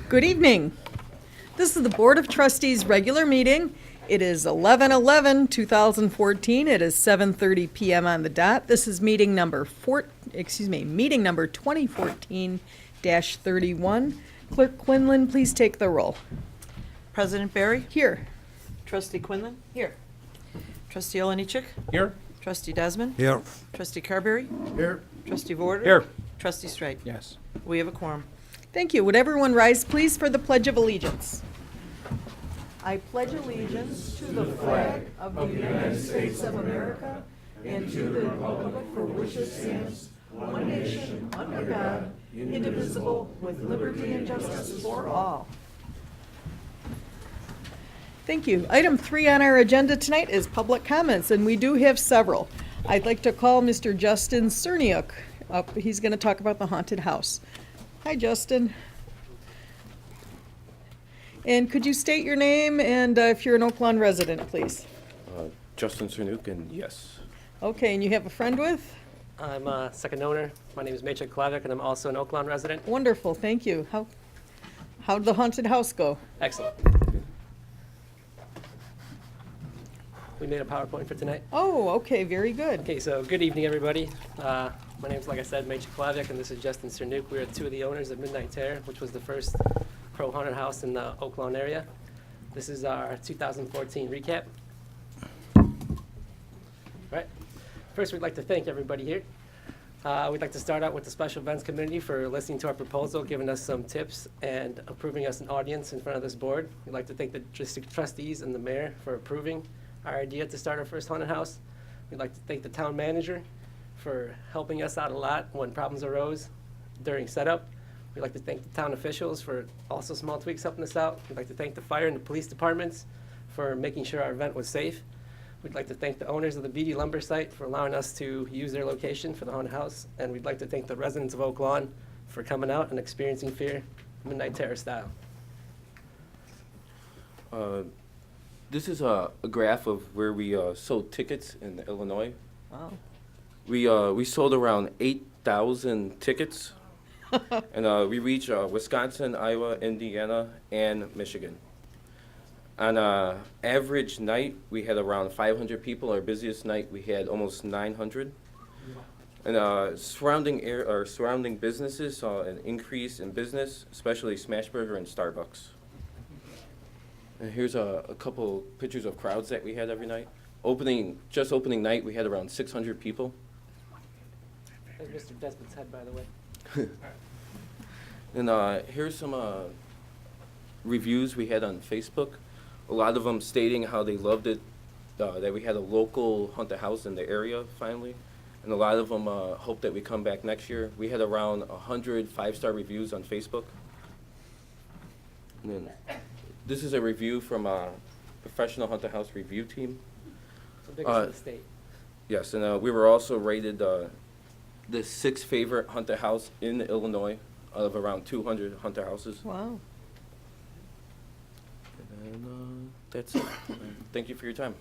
Good evening. This is the Board of Trustees regular meeting. It is 11/11/2014. It is 7:30 p.m. on the dot. This is meeting number 2014-31. Clerk Quinlan, please take the roll. President Barry? Here. Trustee Quinlan? Here. Trustee Olenichik? Here. Trustee Desmond? Here. Trustee Carberry? Here. Trustee Vorder? Here. Trustee Strike? Yes. We have a quorum. Thank you. Would everyone rise, please, for the Pledge of Allegiance? I pledge allegiance to the flag of the United States of America and to the republic for which it stands, one nation, under God, indivisible, with liberty and justice for all. Thank you. Item 3 on our agenda tonight is public comments, and we do have several. I'd like to call Mr. Justin Cerniuk up. He's going to talk about the haunted house. Hi, Justin. And could you state your name and if you're an Oak Lawn resident, please? Justin Cernuke, and yes. Okay, and you have a friend with? I'm a second owner. My name is Maciek Klavic, and I'm also an Oak Lawn resident. Wonderful, thank you. How'd the haunted house go? Excellent. We made a PowerPoint for tonight. Oh, okay, very good. Okay, so good evening, everybody. My name's, like I said, Maciek Klavic, and this is Justin Cernuke. We are two of the owners of Midnight Terror, which was the first pro haunted house in the Oak Lawn area. This is our 2014 recap. Right. First, we'd like to thank everybody here. We'd like to start out with the Special Events Committee for listening to our proposal, giving us some tips, and approving us an audience in front of this board. We'd like to thank the district trustees and the mayor for approving our idea to start our first haunted house. We'd like to thank the town manager for helping us out a lot when problems arose during setup. We'd like to thank the town officials for also small tweaks helping us out. We'd like to thank the fire and the police departments for making sure our event was safe. We'd like to thank the owners of the BD Lumber site for allowing us to use their location for the haunted house. And we'd like to thank the residents of Oak Lawn for coming out and experiencing fear, Midnight Terror style. This is a graph of where we sold tickets in Illinois. Wow. We sold around 8,000 tickets, and we reached Wisconsin, Iowa, Indiana, and Michigan. On an average night, we had around 500 people. Our busiest night, we had almost 900. And surrounding businesses saw an increase in business, especially Smashburger and Starbucks. And here's a couple pictures of crowds that we had every night. Opening night, we had around 600 people. There's Mr. Desmond's head, by the way. And here's some reviews we had on Facebook. A lot of them stating how they loved it, that we had a local haunted house in the area finally. And a lot of them hope that we come back next year. We had around 100 five-star reviews on Facebook. And then this is a review from a professional haunted house review team. The biggest in the state. Yes, and we were also rated the 6th favorite haunted house in Illinois out of around 200 haunted houses. Wow. And that's it. Thank you for your time.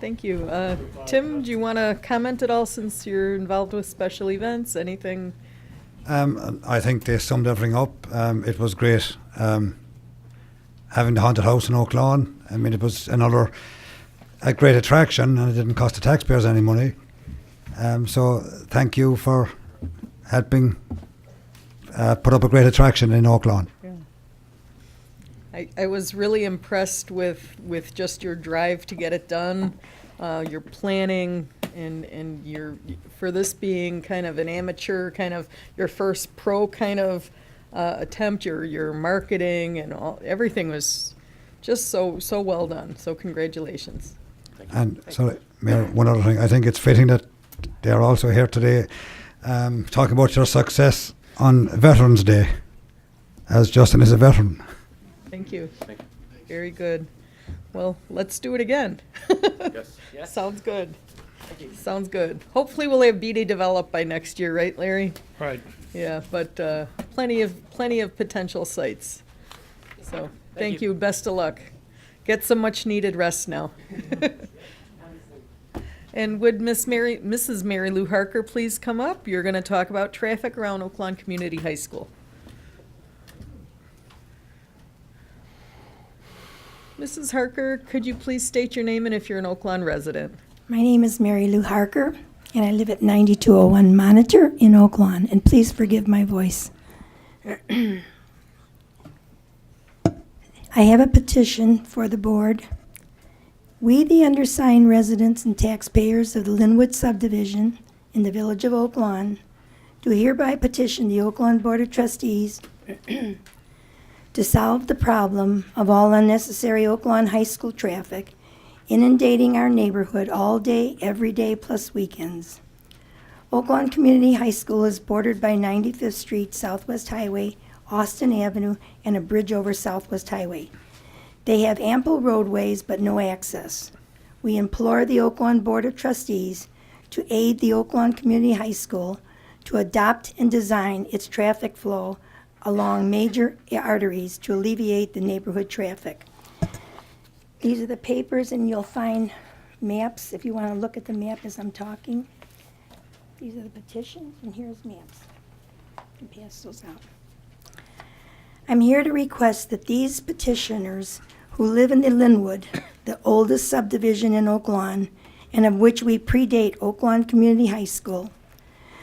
Thank you. Tim, do you want to comment at all since you're involved with special events? Anything? I think they summed everything up. It was great. Having the haunted house in Oak Lawn, I mean, it was a great attraction, and it didn't cost the taxpayers any money. So thank you for helping put up a great attraction in Oak Lawn. Yeah. I was really impressed with just your drive to get it done, your planning, and your for this being kind of an amateur, kind of your first pro kind of attempt, your marketing and everything was just so well done. So congratulations. And sorry, Mayor, one other thing. I think it's fitting that they're also here today talking about your success on Veterans Day, as Justin is a veteran. Thank you. Thank you. Very good. Well, let's do it again. Yes. Yes. Sounds good. Sounds good. Hopefully we'll have BD developed by next year, right, Larry? Right. Yeah, but plenty of potential sites. So thank you. Best of luck. Get some much needed rest now. And would Mrs. Mary Lou Harker please come up? You're going to talk about traffic around Oak Lawn Community High School. Mrs. Harker, could you please state your name and if you're an Oak Lawn resident? My name is Mary Lou Harker, and I live at 9201 Monitor in Oak Lawn, and please forgive my voice. I have a petition for the board. We, the undersigned residents and taxpayers of the Linwood subdivision in the village of Oak Lawn, do hereby petition the Oak Lawn Board of Trustees to solve the problem of all unnecessary Oak Lawn High School traffic inundating our neighborhood all day, every day, plus weekends. Oak Lawn Community High School is bordered by 95th Street, Southwest Highway, Austin Avenue, and a bridge over Southwest Highway. They have ample roadways but no access. We implore the Oak Lawn Board of Trustees to aid the Oak Lawn Community High School to adopt and design its traffic flow along major arteries to alleviate the neighborhood traffic. These are the papers, and you'll find maps if you want to look at the map as I'm talking. These are the petitions, and here's maps. You can pass those out. I'm here to request that these petitioners who live in the Linwood, the oldest subdivision in Oak Lawn, and of which we predate Oak Lawn Community High School.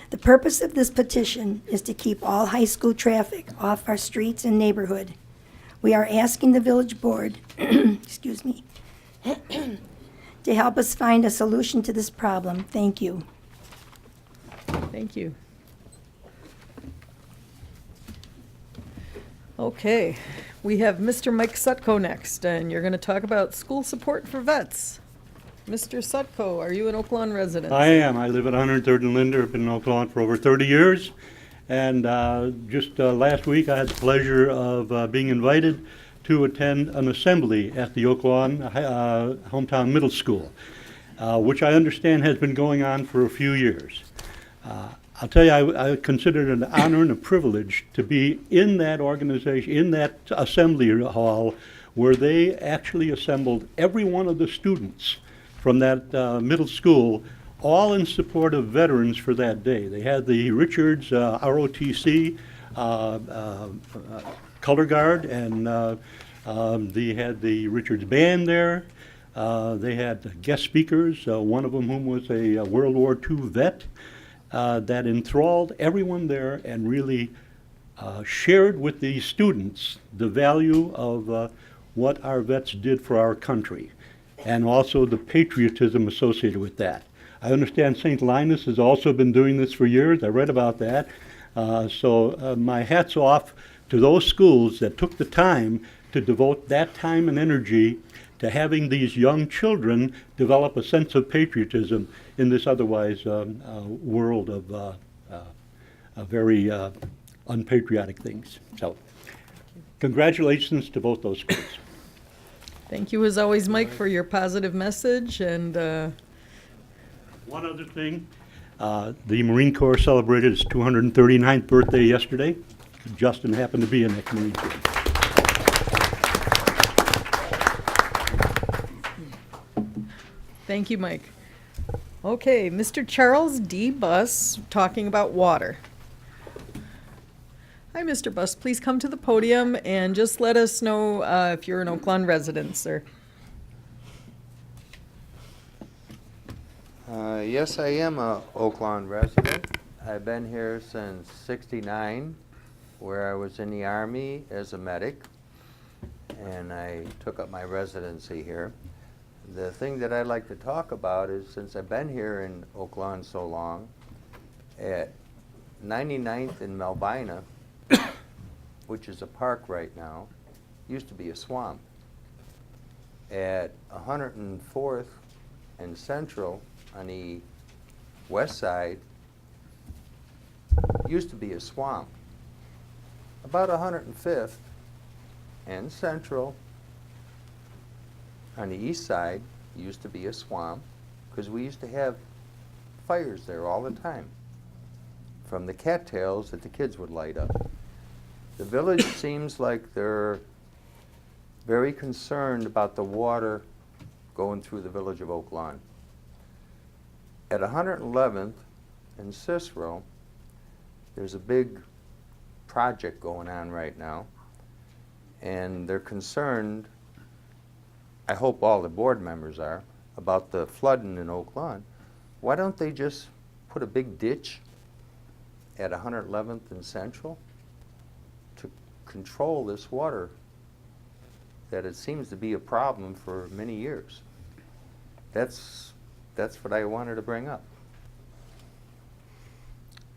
The purpose of this petition is to keep all high school traffic off our streets and neighborhood. We are asking the village board, excuse me, to help us find a solution to this problem. Thank you. Thank you. Okay, we have Mr. Mike Sutko next, and you're going to talk about school support for vets. Mr. Sutko, are you an Oak Lawn resident? I am. I live at 103rd and Linder. I've been in Oak Lawn for over 30 years. And just last week, I had the pleasure of being invited to attend an assembly at the Oak Lawn Hometown Middle School, which I understand has been going on for a few years. I'll tell you, I consider it an honor and a privilege to be in that organization, in that assembly hall, where they actually assembled every one of the students from that middle school, all in support of veterans for that day. They had the Richards ROTC color guard, and they had the Richards band there. They had guest speakers, one of them whom was a World War II vet, that enthralled everyone there and really shared with the students the value of what our vets did for our country, and also the patriotism associated with that. I understand St. Linus has also been doing this for years. I read about that. So my hat's off to those schools that took the time to devote that time and energy to having these young children develop a sense of patriotism in this otherwise world of very unpatriotic things. So congratulations to both those schools. Thank you as always, Mike, for your positive message, and One other thing, the Marine Corps celebrated its 239th birthday yesterday. Justin happened to be in that Marine Corps. thank you, Mike. Okay, Mr. Charles D. Buss, talking about water. Hi, Mr. Buss, please come to the podium and just let us know if you're an Oak Lawn resident, sir. Yes, I am a Oak Lawn resident. I've been here since '69, where I was in the Army as a medic, and I took up my residency here. The thing that I'd like to talk about is, since I've been here in Oak Lawn so long, at 99th and Melvina, which is a park right now, used to be a swamp. At 104th and Central on the west side, used to be a swamp. About 105th and Central on the east side used to be a swamp, because we used to have fires there all the time from the cattails that the kids would light up. The village seems like they're very concerned about the water going through the village of Oak Lawn. at 111th and Cicero, there's a big project going on right now, and they're concerned, I hope all the board members are, about the flooding in Oak Lawn. Why don't they just put a big ditch at 111th and Central to control this water that it seems to be a problem for many years? That's what I wanted to bring up.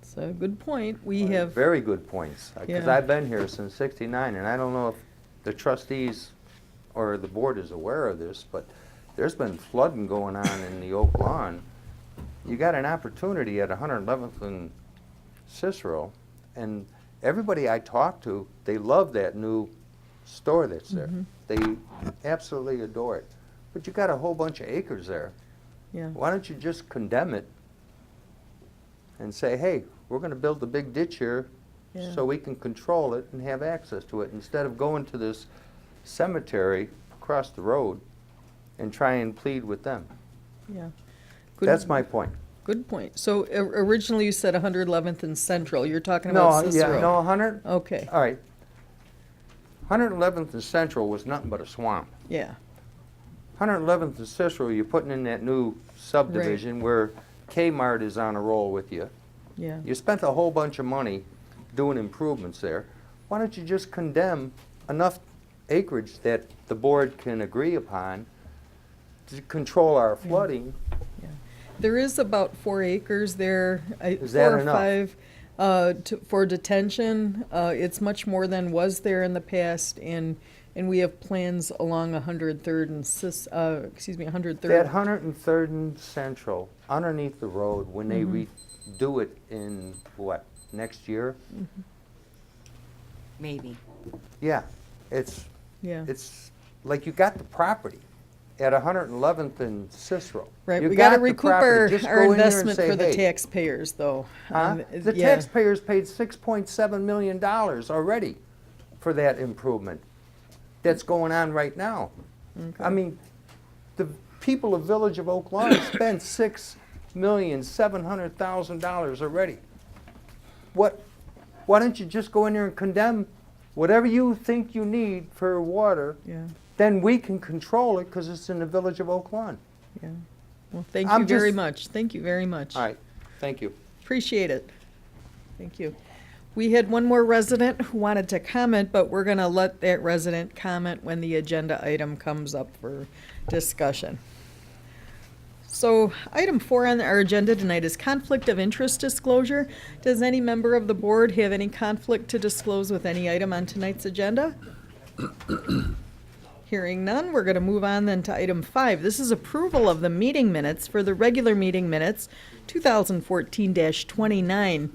It's a good point. We have, Very good points, because Yeah. I've been here since '69, and I don't know if the trustees or the board is aware of this, but there's been flooding going on in the Oak Lawn. You got an opportunity at 111th and Cicero, and everybody I talk to, they love that new store that's there. They absolutely adore it. But you got a whole bunch of acres there. yeah, Why don't you just condemn it and say, hey, we're going to build a big ditch here Yeah. so we can control it and have access to it, instead of going to this cemetery across the road and try and plead with them. yeah. Good- That's my point. Good point. So originally you said 111th and Central. You're talking No, about Cicero. yeah, no, 100, Okay, all right. 111th and Central was nothing but a swamp. yeah, 111th and Cicero, you're putting in that new subdivision where Kmart is on a roll with you. yeah. You spent a whole bunch of money doing improvements there. Why don't you just condemn enough acreage that the board can agree upon to control our flooding? There is about 4 acres there. Is that 4 or enough? 5 for detention. It's much more than was there in the past, and we have plans along 103rd and 103rd. That 103rd and Central, underneath the road, when they redo it in, what, next year? Maybe. Yeah, it's Yeah, like you got the property at 111th and Cicero. right. You We got to got the recoup property. Just our go in there and investment say, for the "Hey." taxpayers, though. Huh? The Yeah. taxpayers paid $6.7 million already for that improvement that's going on right now. I mean, the people of Village of Oak Lawn spent $6,700,000 already. Why don't you just go in there and condemn whatever you think you need for water? Yeah, Then we can control it because it's in the Village of Oak Lawn. yeah. Well, thank I'm you very just- much. Thank you very much. All right, thank you. Appreciate it. Thank you. We had one more resident who wanted to comment, but we're going to let that resident comment when the agenda item comes up for discussion. So item 4 on our agenda tonight is conflict of interest disclosure. Does any member of the board have any conflict to disclose with any item on tonight's agenda? Hearing none, we're going to move on then to item 5. This is approval of the meeting minutes for the regular meeting minutes, 2014-29,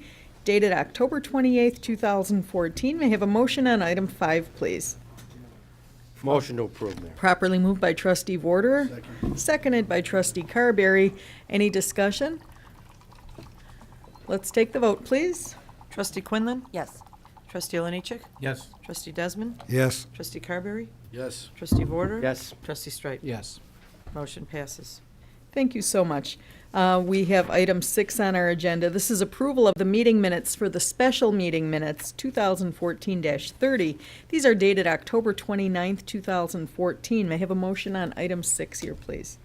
dated October 28th, 2014. May I have a motion on item 5, please? Motion to approve, Mayor. Properly moved by trustee Vorder, seconded by trustee Carberry. Any discussion? Let's take the vote, please. Trustee Quinlan? Yes. Trustee Oliniechek? Yes. Trustee Desmond? Yes. Trustee Carberry? Yes. Trustee Vorder? Yes. Trustee Strike? Yes. Motion passes. Thank you so much. We have item 6 on our agenda. This is approval of the meeting minutes for the special meeting minutes, 2014-30. These are dated October 29th, 2014. May I have a motion on item 6 here, please?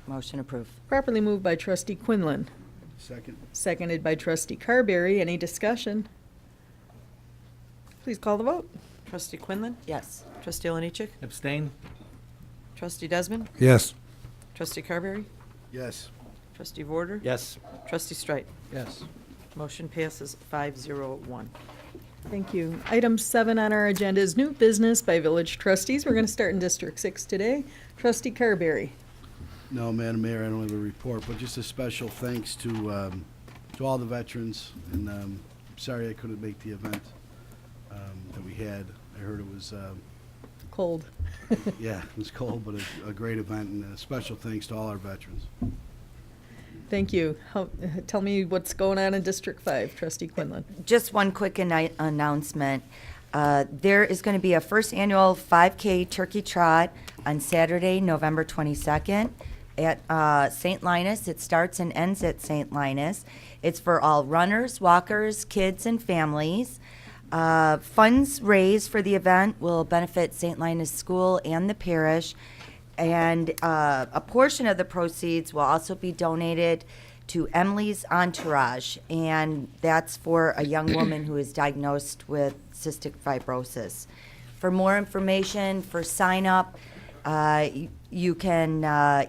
Motion approved. Properly moved by trustee Quinlan, Second. seconded by trustee Carberry. Any discussion? Please call the vote. Trustee Quinlan? Yes. Trustee Oliniechek? Abstain? Trustee Desmond? Yes. Trustee Carberry? Yes. Trustee Vorder? Yes. Trustee Strike? Yes. Motion passes 501. Thank you. Item 7 on our agenda is new business by village trustees. We're going to start in District 6 today. Trustee Carberry. No, Madam Mayor, I don't have a report, but just a special thanks to all the veterans, and sorry I couldn't make the event that we had. I heard it was, Cold. yeah, it was cold, but a great event, and a special thanks to all our veterans. Thank you. Tell me what's going on in District 5, trustee Quinlan. Just one quick announcement. There is going to be a first annual 5K turkey trot on Saturday, November 22nd. at St. Linus. It starts and ends at St. Linus. It's for all runners, walkers, kids, and families. Funds raised for the event will benefit St. Linus School and the parish, and a portion of the proceeds will also be donated to Emily's Entourage, and that's for a young woman who is diagnosed with cystic fibrosis. For more information, for sign up, you can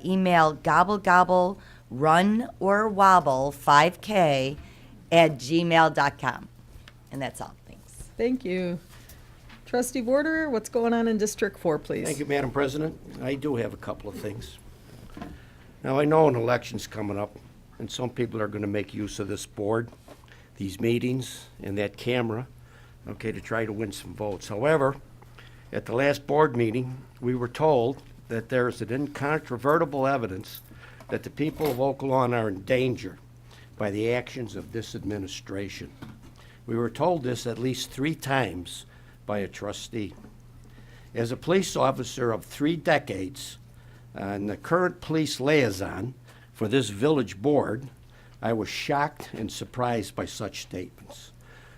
email gobblegobble5k@gmail.com. And that's all. Thanks. Thank you. Trustee Vorder, what's going on in District 4, please? Thank you, Madam President. I do have a couple of things. Now, I know an election's coming up, and some people are going to make use of this board, these meetings, and that camera, okay, to try to win some votes. However, at the last board meeting, we were told that there is an incontrovertible evidence that the people of Oak Lawn are in danger by the actions of this administration. We were told this at least 3 times by a trustee. As a police officer of 3 decades and the current police liaison for this village board, I was shocked and surprised by such statements.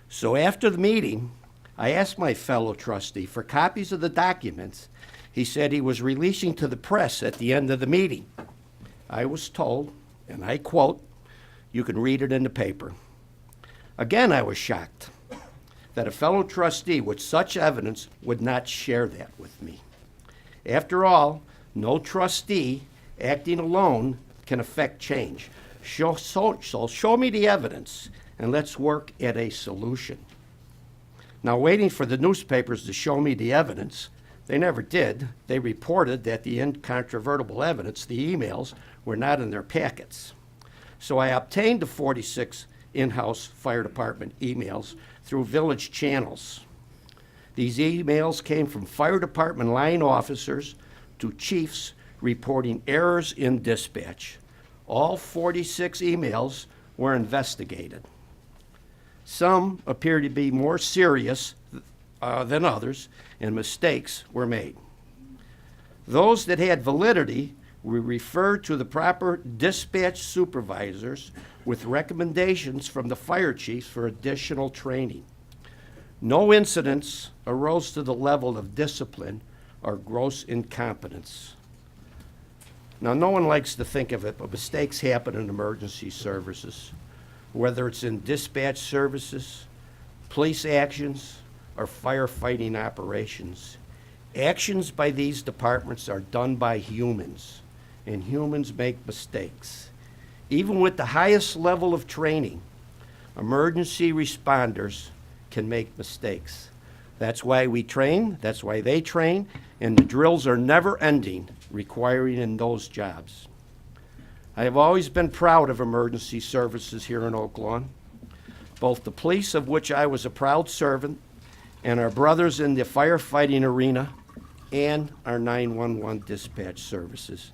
So after the meeting, I asked my fellow trustee for copies of the documents he said he was releasing to the press at the end of the meeting. I was told, and I quote, "You can read it in the paper." Again, I was shocked that a fellow trustee with such evidence would not share that with me. After all, no trustee acting alone can affect change. So show me the evidence, and let's work at a solution. Now, waiting for the newspapers to show me the evidence, they never did. They reported that the incontrovertible evidence, the emails, were not in their packets. So I obtained the 46 in-house fire department emails through village channels. These emails came from fire department line officers to chiefs reporting errors in dispatch. All 46 emails were investigated. Some appear to be more serious than others, and mistakes were made. Those that had validity were referred to the proper dispatch supervisors with recommendations from the fire chiefs for additional training. No incidents arose to the level of discipline or gross incompetence. Now, no one likes to think of it, but mistakes happen in emergency services, whether it's in dispatch services, police actions, or firefighting operations. Actions by these departments are done by humans, and humans make mistakes. Even with the highest level of training, emergency responders can make mistakes. That's why we train, that's why they train, and the drills are never ending, requiring in those jobs. I have always been proud of emergency services here in Oak Lawn, both the police, of which I was a proud servant, and our brothers in the firefighting arena, and our 911 dispatch services.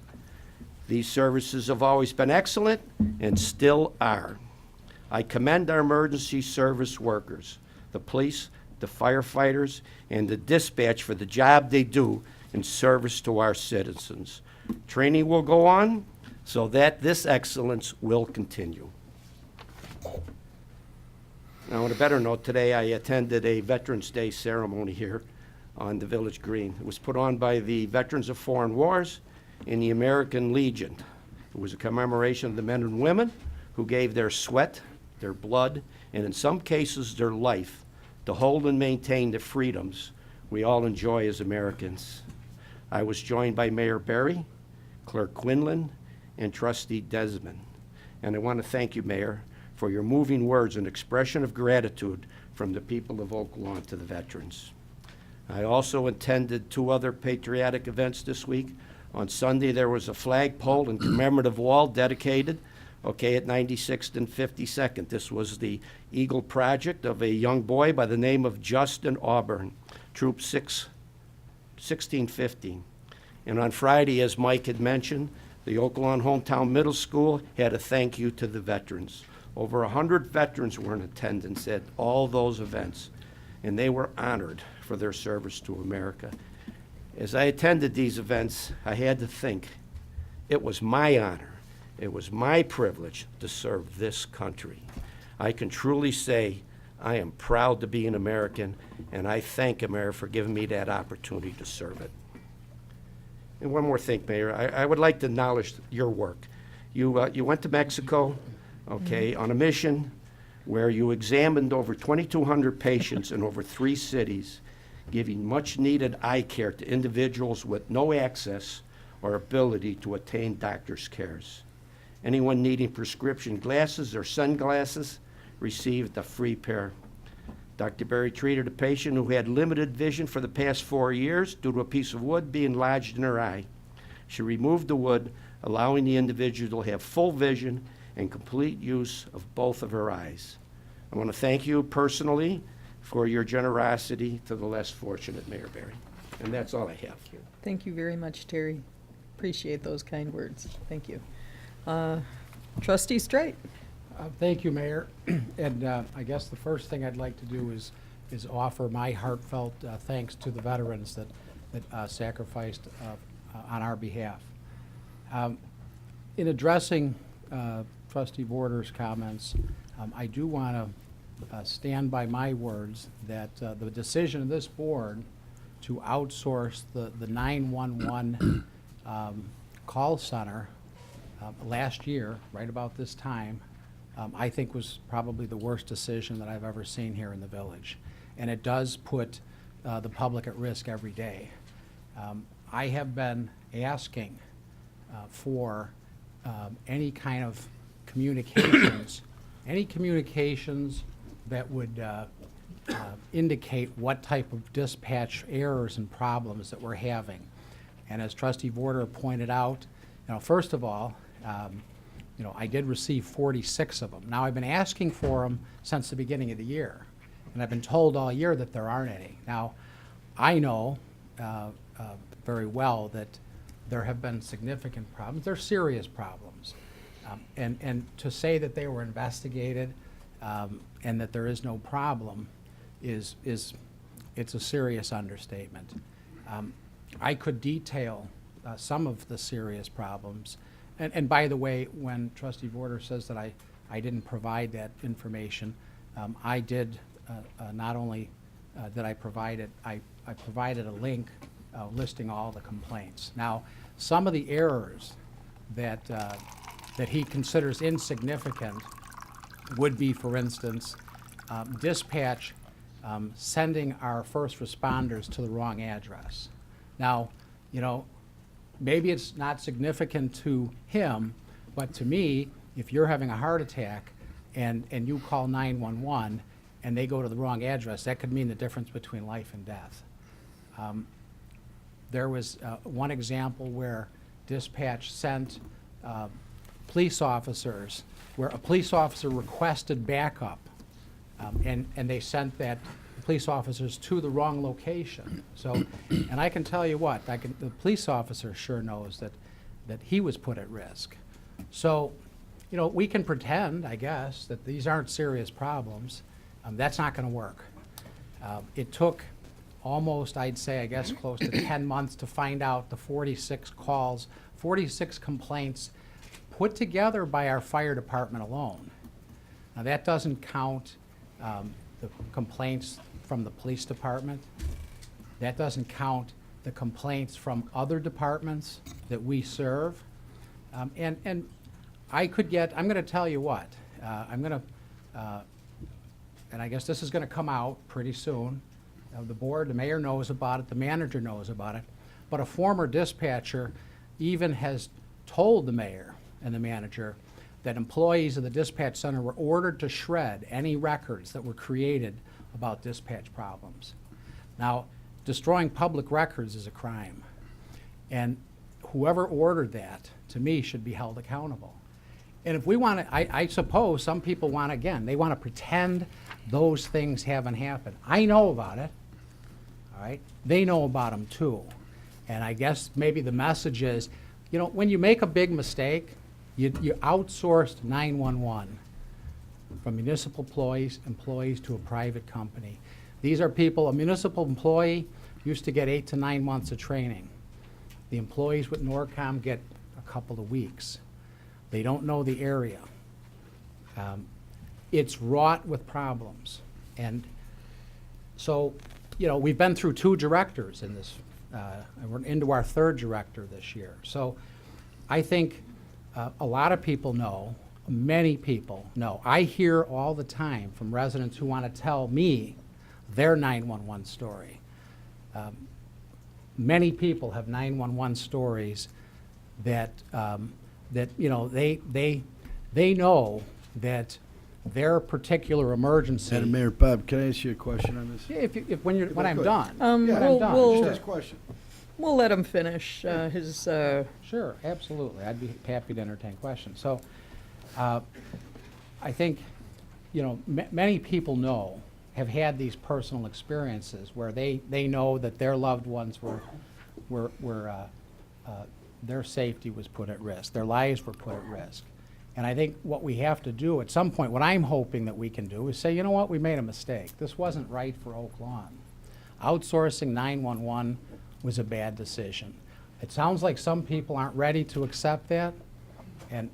These services have always been excellent and still are. I commend our emergency service workers, the police, the firefighters, and the dispatch for the job they do in service to our citizens. Training will go on so that this excellence will continue. Now, on a better note, today I attended a Veterans Day ceremony here on the Village Green. It was put on by the Veterans of Foreign Wars and the American Legion. It was a commemoration of the men and women who gave their sweat, their blood, and in some cases their life to hold and maintain the freedoms we all enjoy as Americans. I was joined by Mayor Berry, Clerk Quinlan, and Trustee Desmond. And I want to thank you, Mayor, for your moving words and expression of gratitude from the people of Oak Lawn to the veterans. I also attended 2 other patriotic events this week. On Sunday, there was a flagpole and commemorative wall dedicated, at 96th and 52nd. This was the Eagle Project of a young boy by the name of Justin Auburn, Troop 1615. And on Friday, as Mike had mentioned, the Oak Lawn Hometown Middle School had a thank you to the veterans. Over 100 veterans were in attendance at all those events, and they were honored for their service to America. As I attended these events, I had to think It was my honor, it was my privilege to serve this country. I can truly say I am proud to be an American, and I thank America for giving me that opportunity to serve it. And one more thing, Mayor, I would like to acknowledge your work. You went to Mexico, okay, on a mission where you examined over 2,200 patients in over 3 cities, giving much-needed eye care to individuals with no access or ability to attain doctor's cares. Anyone needing prescription glasses or sunglasses received a free pair. Dr. Berry treated a patient who had limited vision for the past 4 years due to a piece of wood being lodged in her eye. She removed the wood, allowing the individual to have full vision and complete use of both of her eyes. I want to thank you personally for your generosity to the less fortunate, Mayor Berry. And that's all I have. Thank you very much, Terry. Appreciate those kind words. Thank you. Trustee Straight. Thank you, Mayor. And I guess the first thing I'd like to do is offer my heartfelt thanks to the veterans that sacrificed on our behalf. In addressing Trustee Border's comments, I do want to stand by my words that the decision of this board to outsource the 911 call center last year, right about this time, I think was probably the worst decision that I've ever seen here in the village. And it does put the public at risk every day. I have been asking for any kind of communications, any communications that would indicate what type of dispatch errors and problems that we're having. And as Trustee Border pointed out, first of all, I did receive 46 of them. Now, I've been asking for them since the beginning of the year, and I've been told all year that there aren't any. Now, I know very well that there have been significant problems. They're serious problems. And to say that they were investigated and that there is no problem it's a serious understatement. I could detail some of the serious problems. And by the way, when Trustee Border says that I didn't provide that information, I did, not only did I provide it, I provided a link listing all the complaints. Now, some of the errors that he considers insignificant would be, for instance, dispatch sending our first responders to the wrong address. Now, maybe it's not significant to him, but to me, if you're having a heart attack and you call 911 and they go to the wrong address, that could mean the difference between life and death. There was one example where dispatch sent police officers, where a police officer requested backup, and they sent that police officers to the wrong location. So, and I can tell you what, the police officer sure knows that he was put at risk. So, we can pretend, I guess, that these aren't serious problems. That's not going to work. It took almost, I'd say, I guess, close to 10 months to find out the 46 calls, 46 complaints put together by our fire department alone. Now, that doesn't count the complaints from the police department. That doesn't count the complaints from other departments that we serve. And I could get, I'm going to tell you what, and I guess this is going to come out pretty soon. The board, the mayor knows about it, the manager knows about it, but a former dispatcher even has told the mayor and the manager that employees of the dispatch center were ordered to shred any records that were created about dispatch problems. Now, destroying public records is a crime, and whoever ordered that, to me, should be held accountable. And if we want to, I suppose some people want, again, they want to pretend those things haven't happened. I know about it, all right? They know about them too. And I guess maybe the message is, when you make a big mistake, you outsourced 911 from municipal employees to a private company. These are people, a municipal employee used to get 8 to 9 months of training. The employees with Norcom get a couple of weeks. They don't know the area. It's wrought with problems. And so, you know, we've been through 2 directors in this, and we're into our 3rd director this year. So I think a lot of people know, many people know. I hear all the time from residents who want to tell me their 911 story. Many people have 911 stories that, that, you know, they know that their particular emergency. Madam Mayor, Bob, can I ask you a question on this? Yeah, when I'm Good. done. Yeah, When I'm we'll- done, we'll- Just ask a question. We'll let him finish his, Sure, absolutely. I'd be happy to entertain questions. So, I think, you know, many people know, have had these personal experiences where they know that their loved ones were their safety was put at risk, their lives were put at risk. And I think what we have to do at some point, what I'm hoping that we can do is say, you know what, we made a mistake. This wasn't right for Oak Lawn. Outsourcing 911 was a bad decision. It sounds like some people aren't ready to accept that, and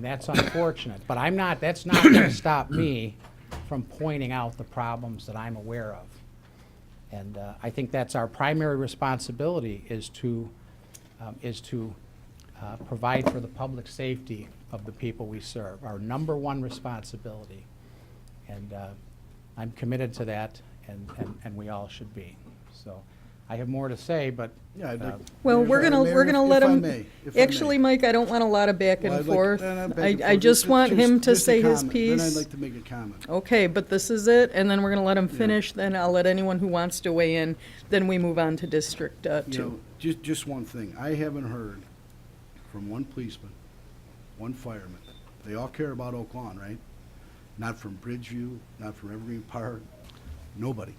that's unfortunate. But I'm not, that's not gonna stop me from pointing out the problems that I'm aware of. And I think that's our primary responsibility, is to provide for the public safety of the people we serve, our #1 responsibility. And I'm committed to that, and we all should be. So I have more to say, but Yeah, I'd like. well, we're Madam gonna, Mayor, we're gonna if let I him. may, if I may. Actually, Mike, I don't want a lot of back Well, and I'd like- forth. back and I forth. just want him to just a say his comment. piece. Then I'd like to make a comment. Okay, but this is it, and then we're gonna let him finish, then I'll let anyone who wants to weigh in, then we move on to District You 2. know, just one thing. I haven't heard from one policeman, one fireman. They all care about Oak Lawn, right? Not from Bridgeview, not from Evergreen Park, nobody.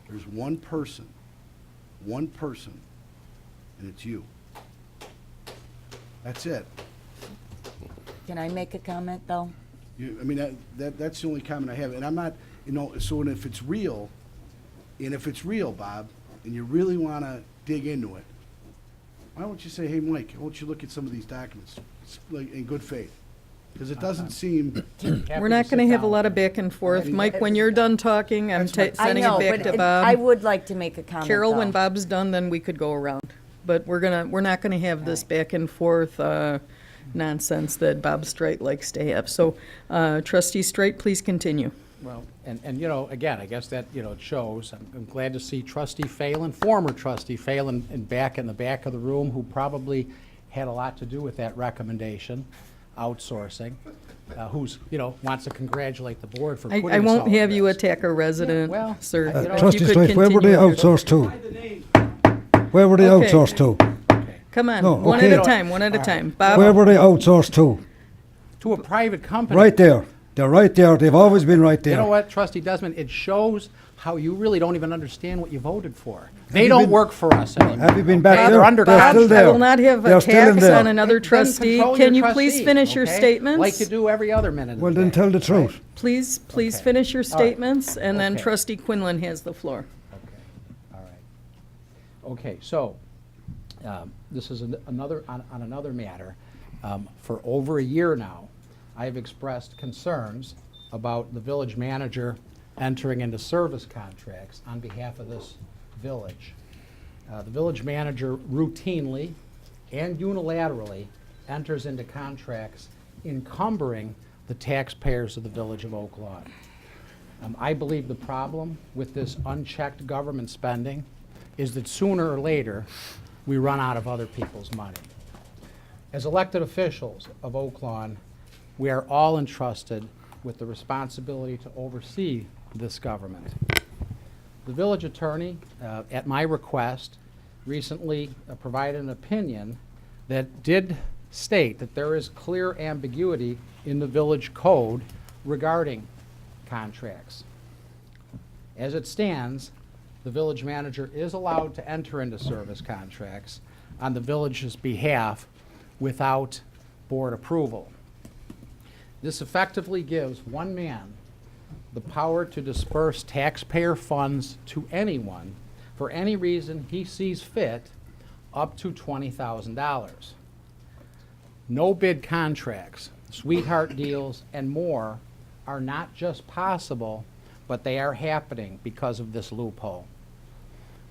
There's one person, and it's you. That's it. Can I make a comment, though? You, I mean, that's the only comment I have, and I'm not, you know, so and if it's real, Bob, and you really wanna dig into it, why don't you say, hey, Mike, why don't you look at some of these documents, like, in good faith? Because it doesn't seem, We're not gonna have a lot of back and forth. Mike, when you're done talking, I'm That's what- I sending know, it back but to I Bob. would like to make a comment, Carol, when though. Bob's done, then we could go around. But we're not gonna have this back and forth, nonsense that Bob Strite likes to have. So, Trustee Strite, please continue. Well, and you know, again, I guess that, you know, it shows, I'm glad to see Trustee Phelan, former Trustee Phelan, in the back of the room, who probably had a lot to do with that recommendation, outsourcing, who's, you know, wants to congratulate the board for putting I us won't all at have you risk. attack a resident, well, sir. you know, If Trustee you could Strite, where were they continue with your- outsourced to? Where were they Okay. outsourced to? Come on, No, one okay. at a time, one at a time. Bob? Where were they outsourced to? To a private company. Right there. They're right there. They've always been right there. You know what, Trustee Desmond, it shows how you really don't even understand what you voted for. They you don't been- work for us anymore. Have you been back okay? there? They're under They're contract. still there. I will not have They're still in attacks there. on another Then trustee. control Can your you please trustee, finish your okay? statements? Like you do every other minute of the Well, then day. tell the truth. Please Okay. finish your All right. statements, and then Okay. Trustee Quinlan has the floor. Okay, all right. Okay, so, this is on another matter. For over a year now, I have expressed concerns about the village manager entering into service contracts on behalf of this village. The village manager routinely and unilaterally enters into contracts encumbering the taxpayers of the village of Oak Lawn. I believe the problem with this unchecked government spending is that sooner or later, we run out of other people's money. As elected officials of Oak Lawn, we are all entrusted with the responsibility to oversee this government. The village attorney, at my request, recently provided an opinion that did state that there is clear ambiguity in the village code regarding contracts. As it stands, the village manager is allowed to enter into service contracts on the village's behalf without board approval. This effectively gives one man the power to disperse taxpayer funds to anyone for any reason he sees fit, up to $20,000. No bid contracts, sweetheart deals, and more are not just possible, but they are happening because of this loophole.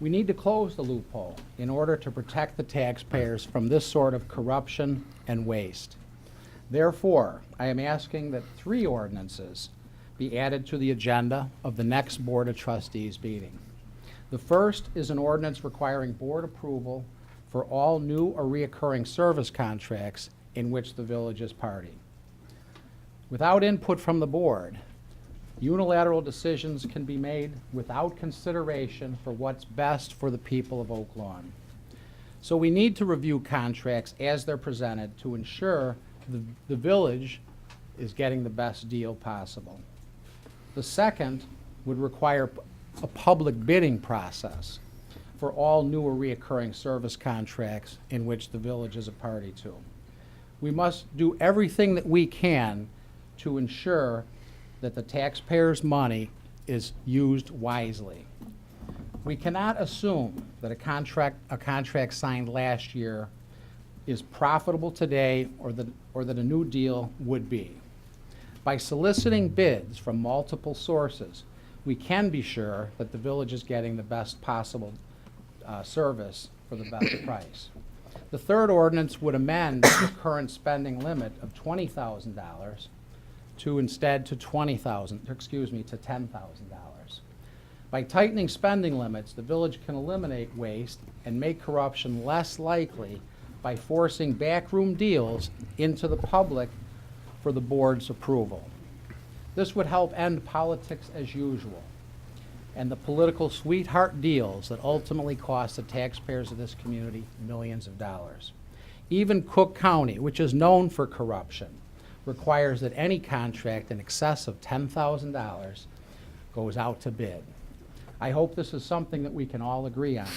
We need to close the loophole in order to protect the taxpayers from this sort of corruption and waste. Therefore, I am asking that 3 ordinances be added to the agenda of the next Board of Trustees meeting. The first is an ordinance requiring board approval for all new or reoccurring service contracts in which the village is party. Without input from the board, unilateral decisions can be made without consideration for what's best for the people of Oak Lawn. So we need to review contracts as they're presented to ensure the village is getting the best deal possible. The second would require a public bidding process for all new or reoccurring service contracts in which the village is a party to. We must do everything that we can to ensure that the taxpayers' money is used wisely. We cannot assume that a contract signed last year is profitable today or that a new deal would be. By soliciting bids from multiple sources, we can be sure that the village is getting the best possible service for the best price. The third ordinance would amend the current spending limit of $20,000 to instead to $10,000. By tightening spending limits, the village can eliminate waste and make corruption less likely by forcing backroom deals into the public for the board's approval. This would help end politics as usual and the political sweetheart deals that ultimately cost the taxpayers of this community millions of dollars. Even Cook County, which is known for corruption, requires that any contract in excess of $10,000 goes out to bid. I hope this is something that we can all agree on.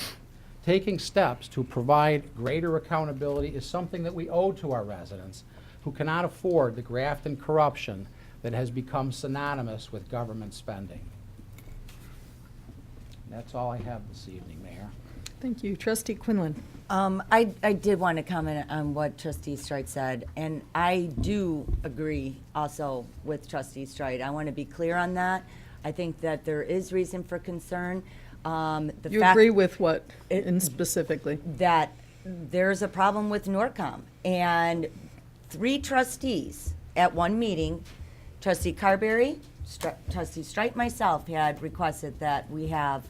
Taking steps to provide greater accountability is something that we owe to our residents who cannot afford the graft and corruption that has become synonymous with government spending. That's all I have this evening, Mayor. Thank you. Trustee Quinlan. I did want to comment on what Trustee Strite said, and I do agree also with Trustee Strite. I want to be clear on that. I think that there is reason for concern. You agree with what specifically? That there's a problem with Norcom, and 3 trustees at one meeting, Trustee Carberry, Trustee Strite, myself, had requested that we have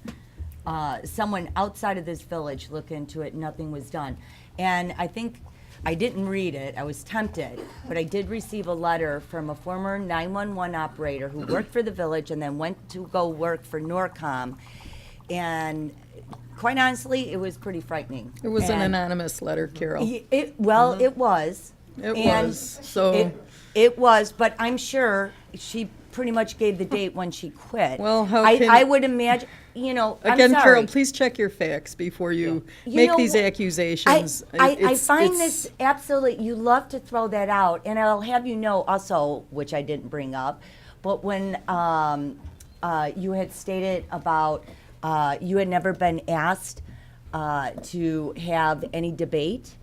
someone outside of this village look into it. Nothing was done. And I think, I didn't read it, I was tempted, but I did receive a letter from a former 911 operator who worked for the village and then went to go work for Norcom. And quite honestly, it was pretty frightening. It was an And anonymous letter, Carol. it was. It And was, so. It was, but I'm sure she pretty much gave the date when she quit. Well, how I can- would imagine, I'm Again, sorry. Carol, please check your facts before you You make know these what? accusations. I find this absolutely, you love to throw that out, and I'll have you know also, which I didn't bring up, but when you had stated about you had never been asked to have any debate,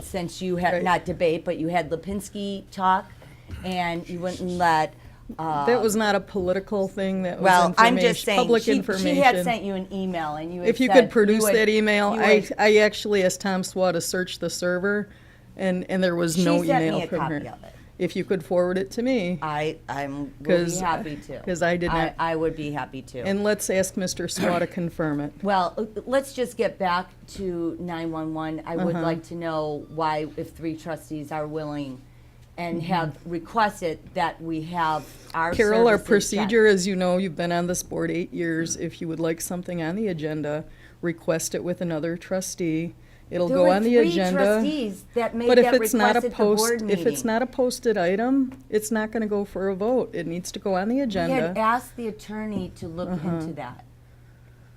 since you had, Right. not debate, but you had Lipinski talk, and you wouldn't let That was not a political thing, that was well, I'm information, just saying, public she information. had sent you an email, and you had If you said could produce would- that email, you I would- actually asked Tom Swa to search the server, and there was no She sent me email a from her. copy of it. If you could forward it to me, I will be 'Cause- happy to. 'cause I did not- I would be happy to. and let's ask Mr. Swa to confirm it. Well, let's just get back to 911. I would Uh-huh. like to know why, if 3 trustees are willing and have requested that we have our Carol, our services procedure, checked. as you know, you've been on this board 8 years. If you would like something on the agenda, request it with another trustee. It'll There go were on the 3 agenda. trustees that made But that if it's not request a at the board post, meeting. if it's not a posted item, it's not gonna go for a vote. It needs to go on the We had agenda. asked the attorney to look into that.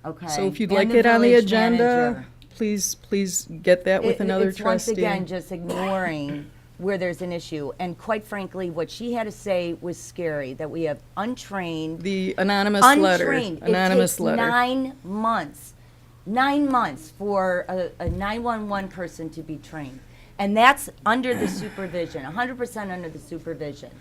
Okay? So if you'd And like it on the village agenda, manager. please get that with another It's once trustee. again just ignoring where there's an issue. And quite frankly, what she had to say was scary, that we have untrained, The anonymous letter, untrained. anonymous It takes letter. 9 months 9 months for a 911 person to be trained. And that's under the supervision, 100% under the supervision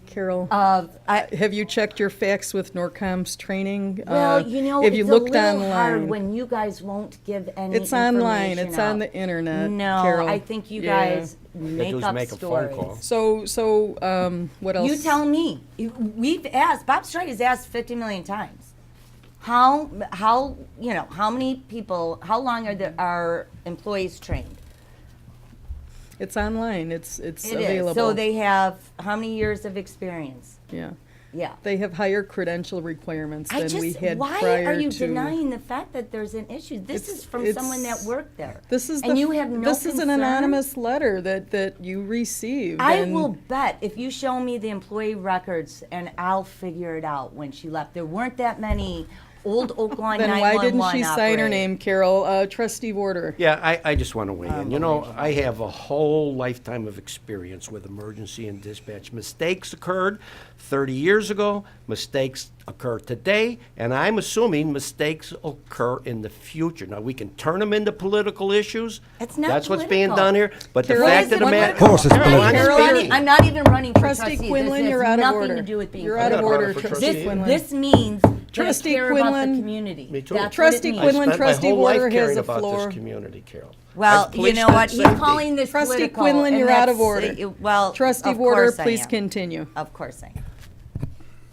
Carol, of, have you checked your facts with Norcom's training? well, you know, have it's you a looked little hard online? when you guys won't give any It's online. information It's on out. the internet, No, Carol. I think you Yeah. guys make do is up make a phone stories. call. So, what else? You tell me. We've asked, Bob Strite has asked 50 million times. How, how many people, how long are our employees trained? It's online. It's It available. is. So they have how many years of experience? Yeah. Yeah. They have higher credential requirements I than we just, had why prior are you to. denying the fact that there's an issue? This It's- is from it's- someone that worked there. This is and the you have no this is an concern? anonymous letter that you received. I and will bet if you show me the employee records and I'll figure it out when she left. There weren't that many old Oakland Then 911 why didn't she sign her operators. name, Carol? Trustee Warder. Yeah, I just want to weigh in. You know, I have a whole lifetime of experience with emergency and dispatch. Mistakes occurred 30 years ago, mistakes occur today, and I'm assuming mistakes occur in the future. Now, we can turn them into political issues. It's not That's what's being political. done here, but the Carol, fact is of the it matter. Of course it's Carol, I'm political. Carol, speaking. I'm not even running for Trustee trustee. Quinlan, this you're has out of nothing order. to do with being You're for out of I'm not order, running for Trustee trustee. Quinlan. This means Trustee that I care about Quinlan. the community. Me too. That's Trustee what it means. Quinlan, I spent Trustee my whole Warder life has caring the about floor. this community, Carol. Well, I've you policed know it what? He's safety. calling this Trustee political. Quinlan, and you're out of that's- order. Well, Trustee of Warder, course I please am. continue. Of course I am.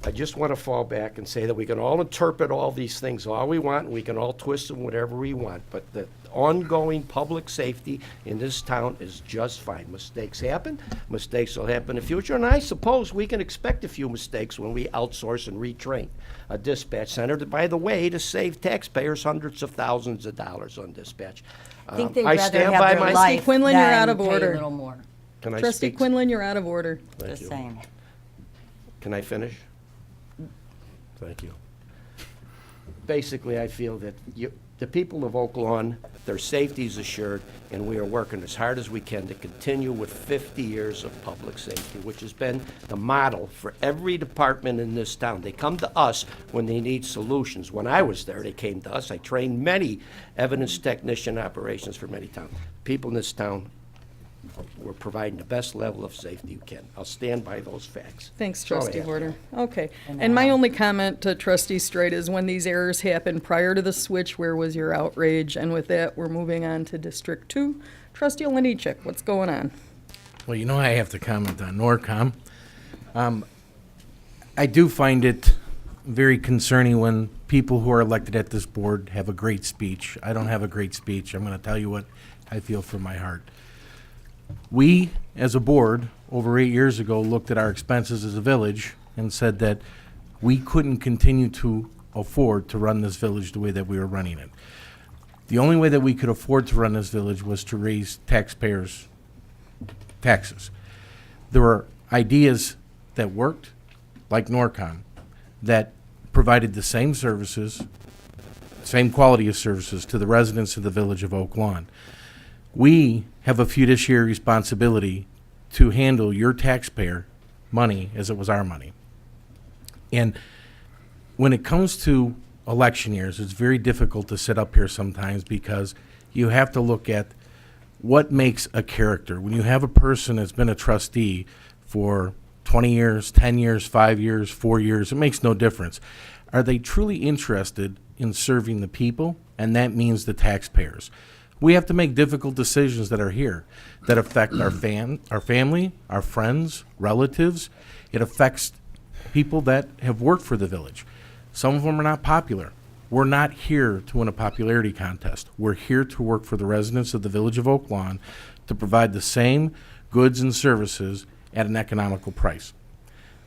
I just want to fall back and say that we can all interpret all these things all we want, and we can all twist them whatever we want, but the ongoing public safety in this town is just fine. Mistakes happen, mistakes will happen in the future, and I suppose we can expect a few mistakes when we outsource and retrain a dispatch center, by the way, to save taxpayers hundreds of thousands of dollars on dispatch. I think they'd I rather stand have by their my- life Quinlan, you're than out of pay order. a little more. Can I Trustee speak? Quinlan, you're out of order. Thank Just you. saying. Can I finish? Thank you. Basically, I feel that the people of Oak Lawn, their safety is assured, and we are working as hard as we can to continue with 50 years of public safety, which has been the model for every department in this town. They come to us when they need solutions. When I was there, they came to us. I trained many evidence technician operations for many towns. People in this town we're providing the best level of safety we can. I'll stand by those facts. Thanks, That's all I Trustee have. Warder. Okay. And my only comment to Trustee Strite is when these errors happened prior to the switch, where was your outrage? And with that, we're moving on to District 2. Trustee Oliniechek, what's going on? Well, you know I have to comment on Norcom. I do find it very concerning when people who are elected at this board have a great speech. I don't have a great speech. I'm going to tell you what I feel from my heart. We, as a board, over 8 years ago, looked at our expenses as a village and said that we couldn't continue to afford to run this village the way that we were running it. The only way that we could afford to run this village was to raise taxpayers' taxes. There were ideas that worked, like Norcom, that provided the same services, same quality of services to the residents of the village of Oak Lawn. We have a fiduciary responsibility to handle your taxpayer money as it was our money. And when it comes to election years, it's very difficult to sit up here sometimes because you have to look at what makes a character. When you have a person that's been a trustee for 20 years, 10 years, 5 years, 4 years, it makes no difference. Are they truly interested in serving the people? And that means the taxpayers. We have to make difficult decisions that are here that affect our family, our friends, relatives. It affects people that have worked for the village. Some of them are not popular. We're not here to win a popularity contest. We're here to work for the residents of the village of Oak Lawn to provide the same goods and services at an economical price.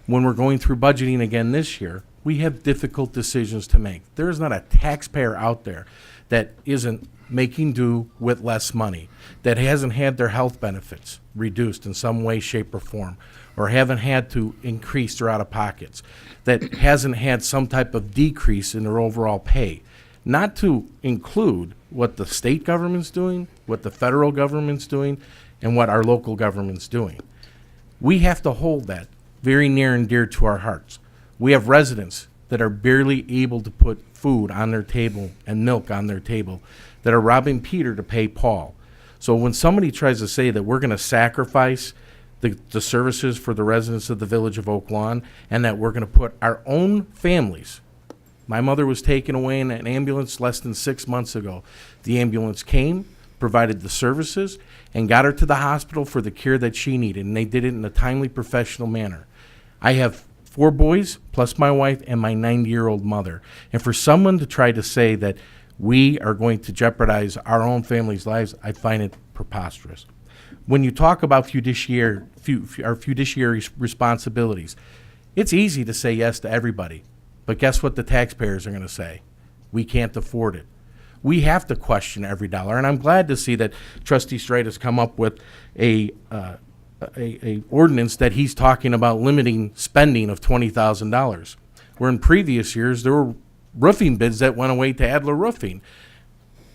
When we're going through budgeting again this year, we have difficult decisions to make. There is not a taxpayer out there that isn't making do with less money, that hasn't had their health benefits reduced in some way, shape, or form, or haven't had to increase their out-of-pockets, that hasn't had some type of decrease in their overall pay. Not to include what the state government's doing, what the federal government's doing, and what our local government's doing. We have to hold that very near and dear to our hearts. We have residents that are barely able to put food on their table and milk on their table that are robbing Peter to pay Paul. So when somebody tries to say that we're going to sacrifice the services for the residents of the village of Oak Lawn and that we're going to put our own families. My mother was taken away in an ambulance less than 6 months ago. The ambulance came, provided the services, and got her to the hospital for the care that she needed, and they did it in a timely, professional manner. I have 4 boys, plus my wife and my 90-year-old mother. And for someone to try to say that we are going to jeopardize our own family's lives, I find it preposterous. When you talk about our fiduciary responsibilities, it's easy to say yes to everybody. But guess what the taxpayers are going to say? We can't afford it. We have to question every dollar, and I'm glad to see that Trustee Strite has come up with a ordinance that he's talking about limiting spending of $20,000. Where in previous years there were roofing bids that went away to Adler Roofing.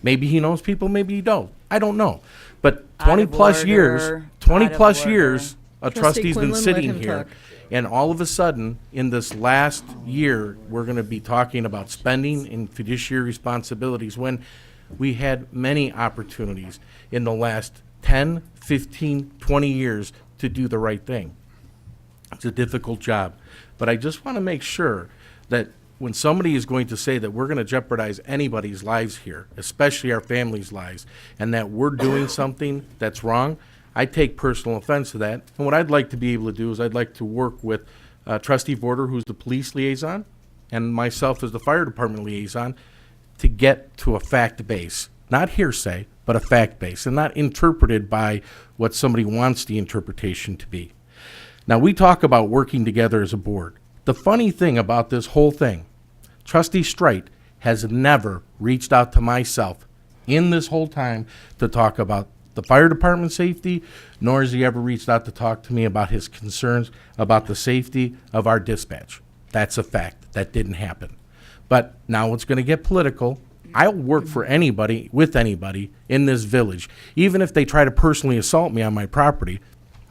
Maybe he knows people, maybe he don't. I don't know. But 20 plus years, 20 plus years, a trustee's been Quinlan, let sitting him here. talk. And all of a sudden, in this last year, we're going to be talking about spending and fiduciary responsibilities when we had many opportunities in the last 10, 15, 20 years to do the right thing. It's a difficult job. But I just want to make sure that when somebody is going to say that we're going to jeopardize anybody's lives here, especially our families' lives, and that we're doing something that's wrong, I take personal offense to that. And what I'd like to be able to do is I'd like to work with Trustee Vorder, who's the police liaison, and myself as the fire department liaison to get to a fact base. Not hearsay, but a fact base, and not interpreted by what somebody wants the interpretation to be. Now, we talk about working together as a board. The funny thing about this whole thing, Trustee Strite has never reached out to myself in this whole time to talk about the fire department safety, nor has he ever reached out to talk to me about his concerns about the safety of our dispatch. That's a fact. That didn't happen. But now it's going to get political. I'll work for anybody, with anybody in this village. Even if they try to personally assault me on my property,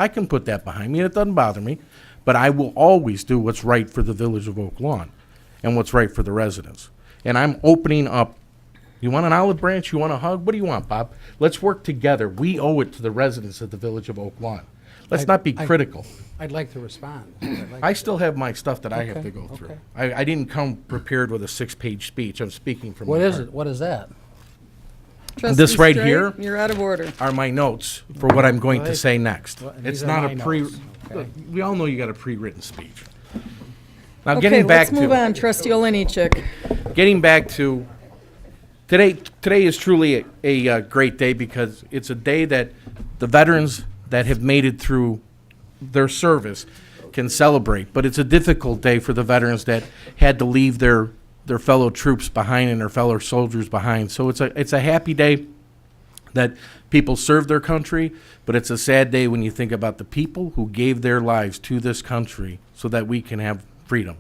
I can put that behind me, and it doesn't bother me. But I will always do what's right for the village of Oak Lawn and what's right for the residents. And I'm opening up. You want an olive branch? You want a hug? What do you want, Bob? Let's work together. We owe it to the residents of the village of Oak Lawn. Let's not be critical. I'd like to respond. I still have my stuff that I have Okay, to go through. okay. I didn't come prepared with a 6-page speech. I'm speaking from What my is heart. it? What is that? Trustee right Strite, here? You're out of order. Are my notes for what I'm going to Right. say next. Well, It's these are not my a pre. notes, okay. Look, we all know you got a pre-written speech. Now, Okay, getting back let's move to on. Trustee Olenichek. getting back to today. Today is truly a great day because it's a day that the veterans that have made it through their service can celebrate. But it's a difficult day for the veterans that had to leave their fellow troops behind and their fellow soldiers behind. So it's a happy day that people serve their country, but it's a sad day when you think about the people who gave their lives to this country so that we can have freedom.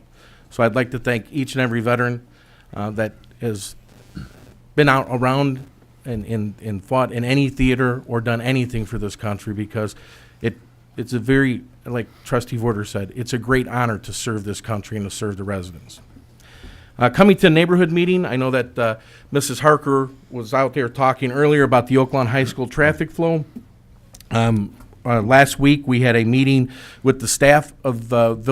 So I'd like to thank each and every veteran that has been out around and fought in any theater or done anything for this country, because it's a very, like Trustee Vorder said, it's a great honor to serve this country and to serve the residents. Coming to the neighborhood meeting, I know that Mrs. Harker was out there talking earlier about the Oak Lawn High School traffic flow. Last week, we had a meeting with the staff of Oak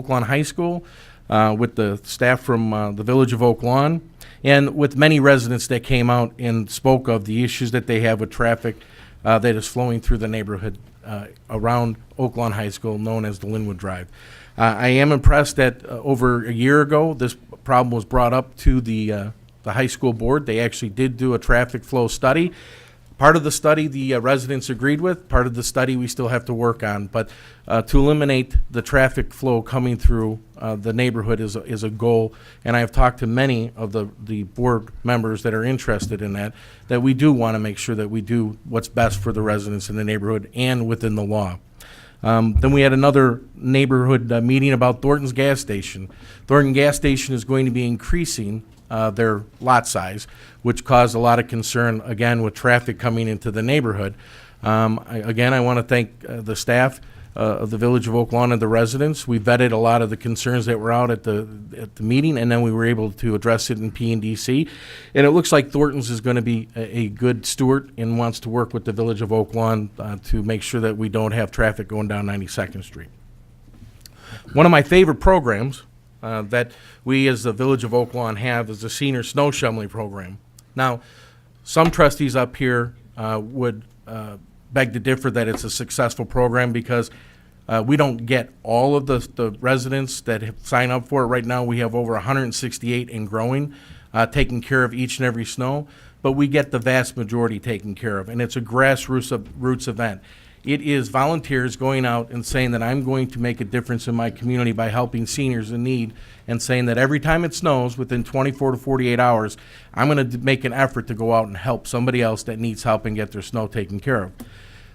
Lawn High School, with the staff from the village of Oak Lawn, and with many residents that came out and spoke of the issues that they have with traffic that is flowing through the neighborhood around Oak Lawn High School, known as the Linwood Drive. I am impressed that over a year ago, this problem was brought up to the high school board. They actually did do a traffic flow study. Part of the study the residents agreed with. Part of the study we still have to work on. But to eliminate the traffic flow coming through the neighborhood is a goal. And I have talked to many of the board members that are interested in that we do want to make sure that we do what's best for the residents in the neighborhood and within the law. Then we had another neighborhood meeting about Thornton's gas station. Thornton gas station is going to be increasing their lot size, which caused a lot of concern, again, with traffic coming into the neighborhood. I want to thank the staff of the Village of Oak Lawn and the residents. We vetted a lot of the concerns that were out at the meeting, and then we were able to address it in P&DC. And it looks like Thornton's is going to be a good steward and wants to work with the Village of Oak Lawn to make sure that we don't have traffic going down 92nd Street. One of my favorite programs that we as the Village of Oak Lawn have is the senior snow shoveling program. Now, some trustees up here would beg to differ that it's a successful program because we don't get all of the residents that have signed up for it. Right now, we have over 168 and growing, taking care of each and every snow, but we get the vast majority taken care of, and it's a grassroots event. It is volunteers going out and saying that I'm going to make a difference in my community by helping seniors in need, and saying that every time it snows, within 24 to 48 hours, I'm going to make an effort to go out and help somebody else that needs help and get their snow taken care of.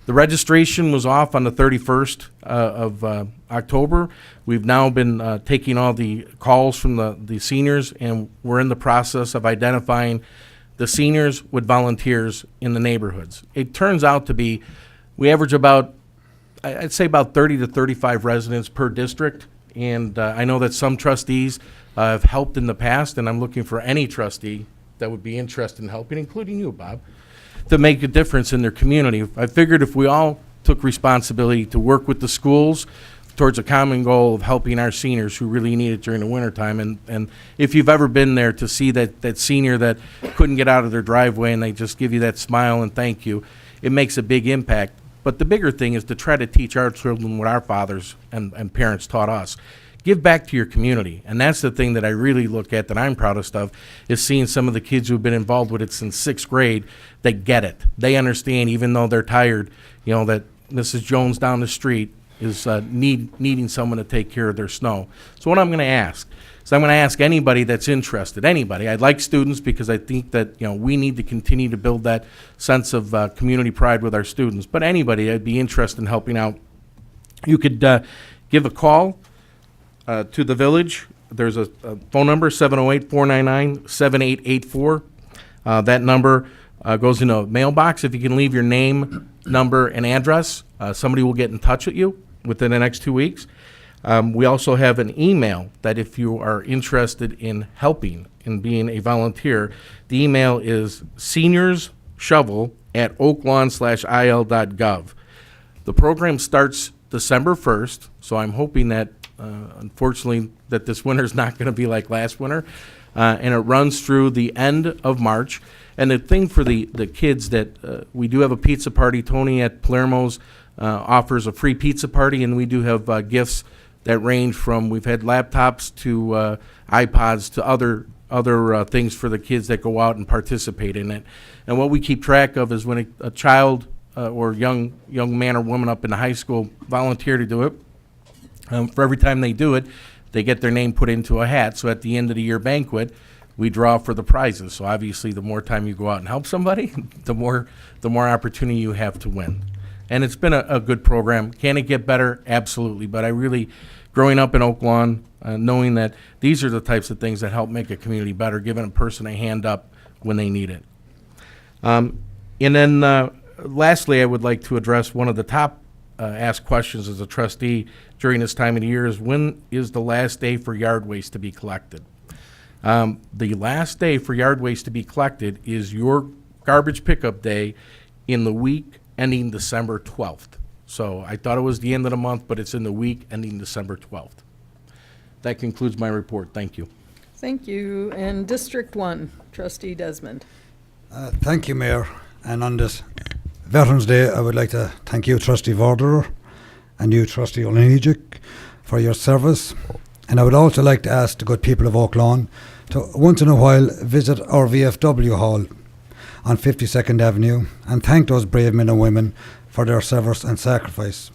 The registration was off on the 31st of October. We've now been taking all the calls from the seniors, and we're in the process of identifying the seniors with volunteers in the neighborhoods. It turns out to be, we average about, I'd say about 30 to 35 residents per district, and I know that some trustees have helped in the past, and I'm looking for any trustee that would be interested in helping, including you, Bob, to make a difference in their community. I figured if we all took responsibility to work with the schools towards a common goal of helping our seniors who really need it during the wintertime, and if you've ever been there to see that senior that couldn't get out of their driveway and they just give you that smile and thank you, it makes a big impact. But the bigger thing is to try to teach our children what our fathers and parents taught us. Give back to your community. And that's the thing that I really look at that I'm proudest of, is seeing some of the kids who've been involved with it since 6th grade, they get it. They understand, even though they're tired, you know, that Mrs. Jones down the street is needing someone to take care of their snow. So what I'm going to ask is I'm going to ask anybody that's interested, anybody. I'd like students because I think that, you know, we need to continue to build that sense of community pride with our students. But anybody I'd be interested in helping out, you could give a call to the village. There's a phone number, 708-499-7884. That number goes in a mailbox. If you can leave your name, number, and address, somebody will get in touch with you within the next 2 weeks. We also have an email that if you are interested in helping and being a volunteer, the email is seniorsshovel@oaklawn/il.gov. The program starts December 1st, so I'm hoping that, unfortunately, that this winter is not going to be like last winter, and it runs through the end of March. And the thing for the kids that we do have a pizza party. Tony at Palermo's offers a free pizza party, and we do have gifts that range from, we've had laptops to iPods to other things for the kids that go out and participate in it. And what we keep track of is when a child or young man or woman up in the high school volunteer to do it, for every time they do it, they get their name put into a hat. So at the end of the year banquet, we draw for the prizes. So obviously, the more time you go out and help somebody, the more opportunity you have to win. And it's been a good program. Can it get better? Absolutely. But I really, growing up in Oak Lawn, knowing that these are the types of things that help make a community better, giving a person a hand up when they need it. And then lastly, I would like to address one of the top asked questions as a trustee during this time of the year is, when is the last day for yard waste to be collected? The last day for yard waste to be collected is your garbage pickup day in the week ending December 12th. So I thought it was the end of the month, but it's in the week ending December 12th. That concludes my report. Thank you. Thank you. And District 1, Trustee Desmond. Thank you, Mayor. And on this Veterans Day, I would like to thank you, Trustee Vorderer, and you, Trustee Olenijic, for your service. And I would also like to ask the good people of Oak Lawn to once in a while visit our VFW hall on 52nd Avenue and thank those brave men and women for their service and sacrifice.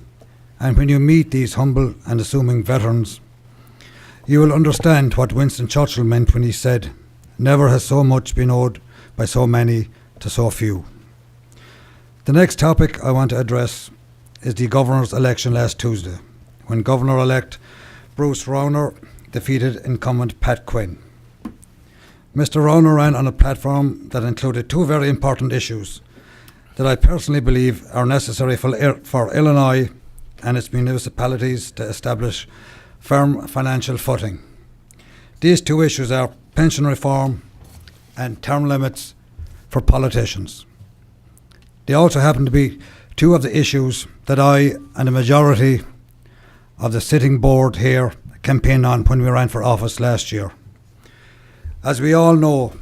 And when you meet these humble and assuming veterans, you will understand what Winston Churchill meant when he said, "Never has so much been owed by so many to so few." The next topic I want to address is the governor's election last Tuesday, when Governor-elect Bruce Rauner defeated incumbent Pat Quinn. Mr. Rauner ran on a platform that included two very important issues that I personally believe are necessary for Illinois and its municipalities to establish firm financial footing. These two issues are pension reform and term limits for politicians. They also happen to be two of the issues that I and the majority of the sitting board here campaigned on when we ran for office last year. As we all know,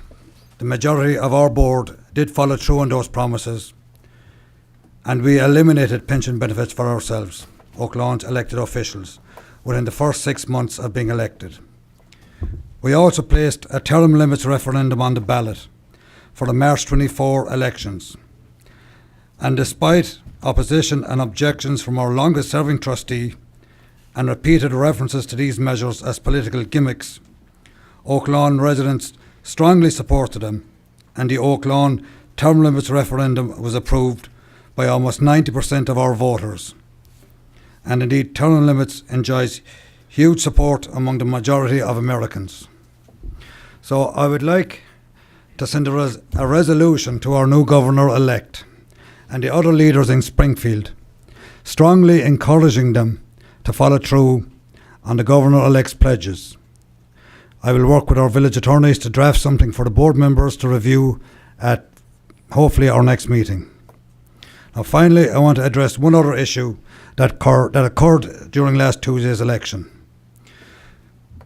the majority of our board did follow through on those promises, and we eliminated pension benefits for ourselves, Oaklawn's elected officials, within the first 6 months of being elected. We also placed a term limits referendum on the ballot for the March 24 elections. And despite opposition and objections from our longest serving trustee and repeated references to these measures as political gimmicks, Oaklawn residents strongly supported them, and the Oaklawn term limits referendum was approved by almost 90% of our voters. And indeed, term limits enjoys huge support among the majority of Americans. So I would like to send a resolution to our new governor-elect and the other leaders in Springfield, strongly encouraging them to follow through on the governor-elect's pledges. I will work with our village attorneys to draft something for the board members to review at hopefully our next meeting. Now finally, I want to address one other issue that occurred during last Tuesday's election.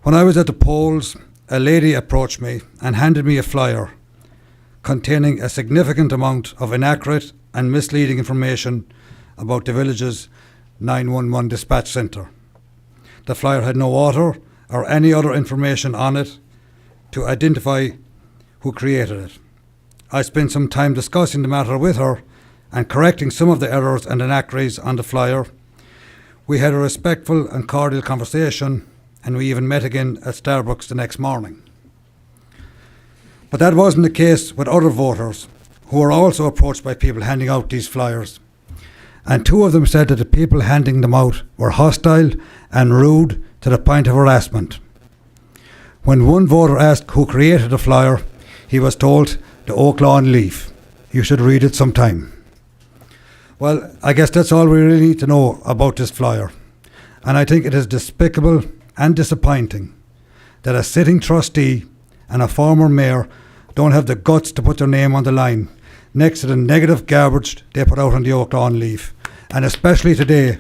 When I was at the polls, a lady approached me and handed me a flyer containing a significant amount of inaccurate and misleading information about the village's 911 dispatch centre. The flyer had no author or any other information on it to identify who created it. I spent some time discussing the matter with her and correcting some of the errors and inaccuracies on the flyer. We had a respectful and cordial conversation, and we even met again at Starbucks the next morning. But that wasn't the case with other voters who were also approached by people handing out these flyers. And two of them said that the people handing them out were hostile and rude to the point of harassment. When one voter asked who created the flyer, he was told the Oaklawn Leaf. You should read it sometime. Well, I guess that's all we really need to know about this flyer. And I think it is despicable and disappointing that a sitting trustee and a former mayor don't have the guts to put their name on the line next to the negative garbage they put out on the Oaklawn Leaf. And especially today,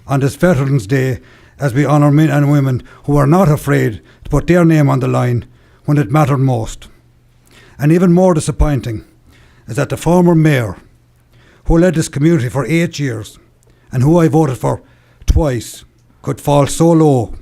on this Veterans Day, as we honour men and women who are not afraid to put their name on the line when it mattered most. And even more disappointing is that the former mayor, who led this community for 8 years and who I voted for twice, could fall so low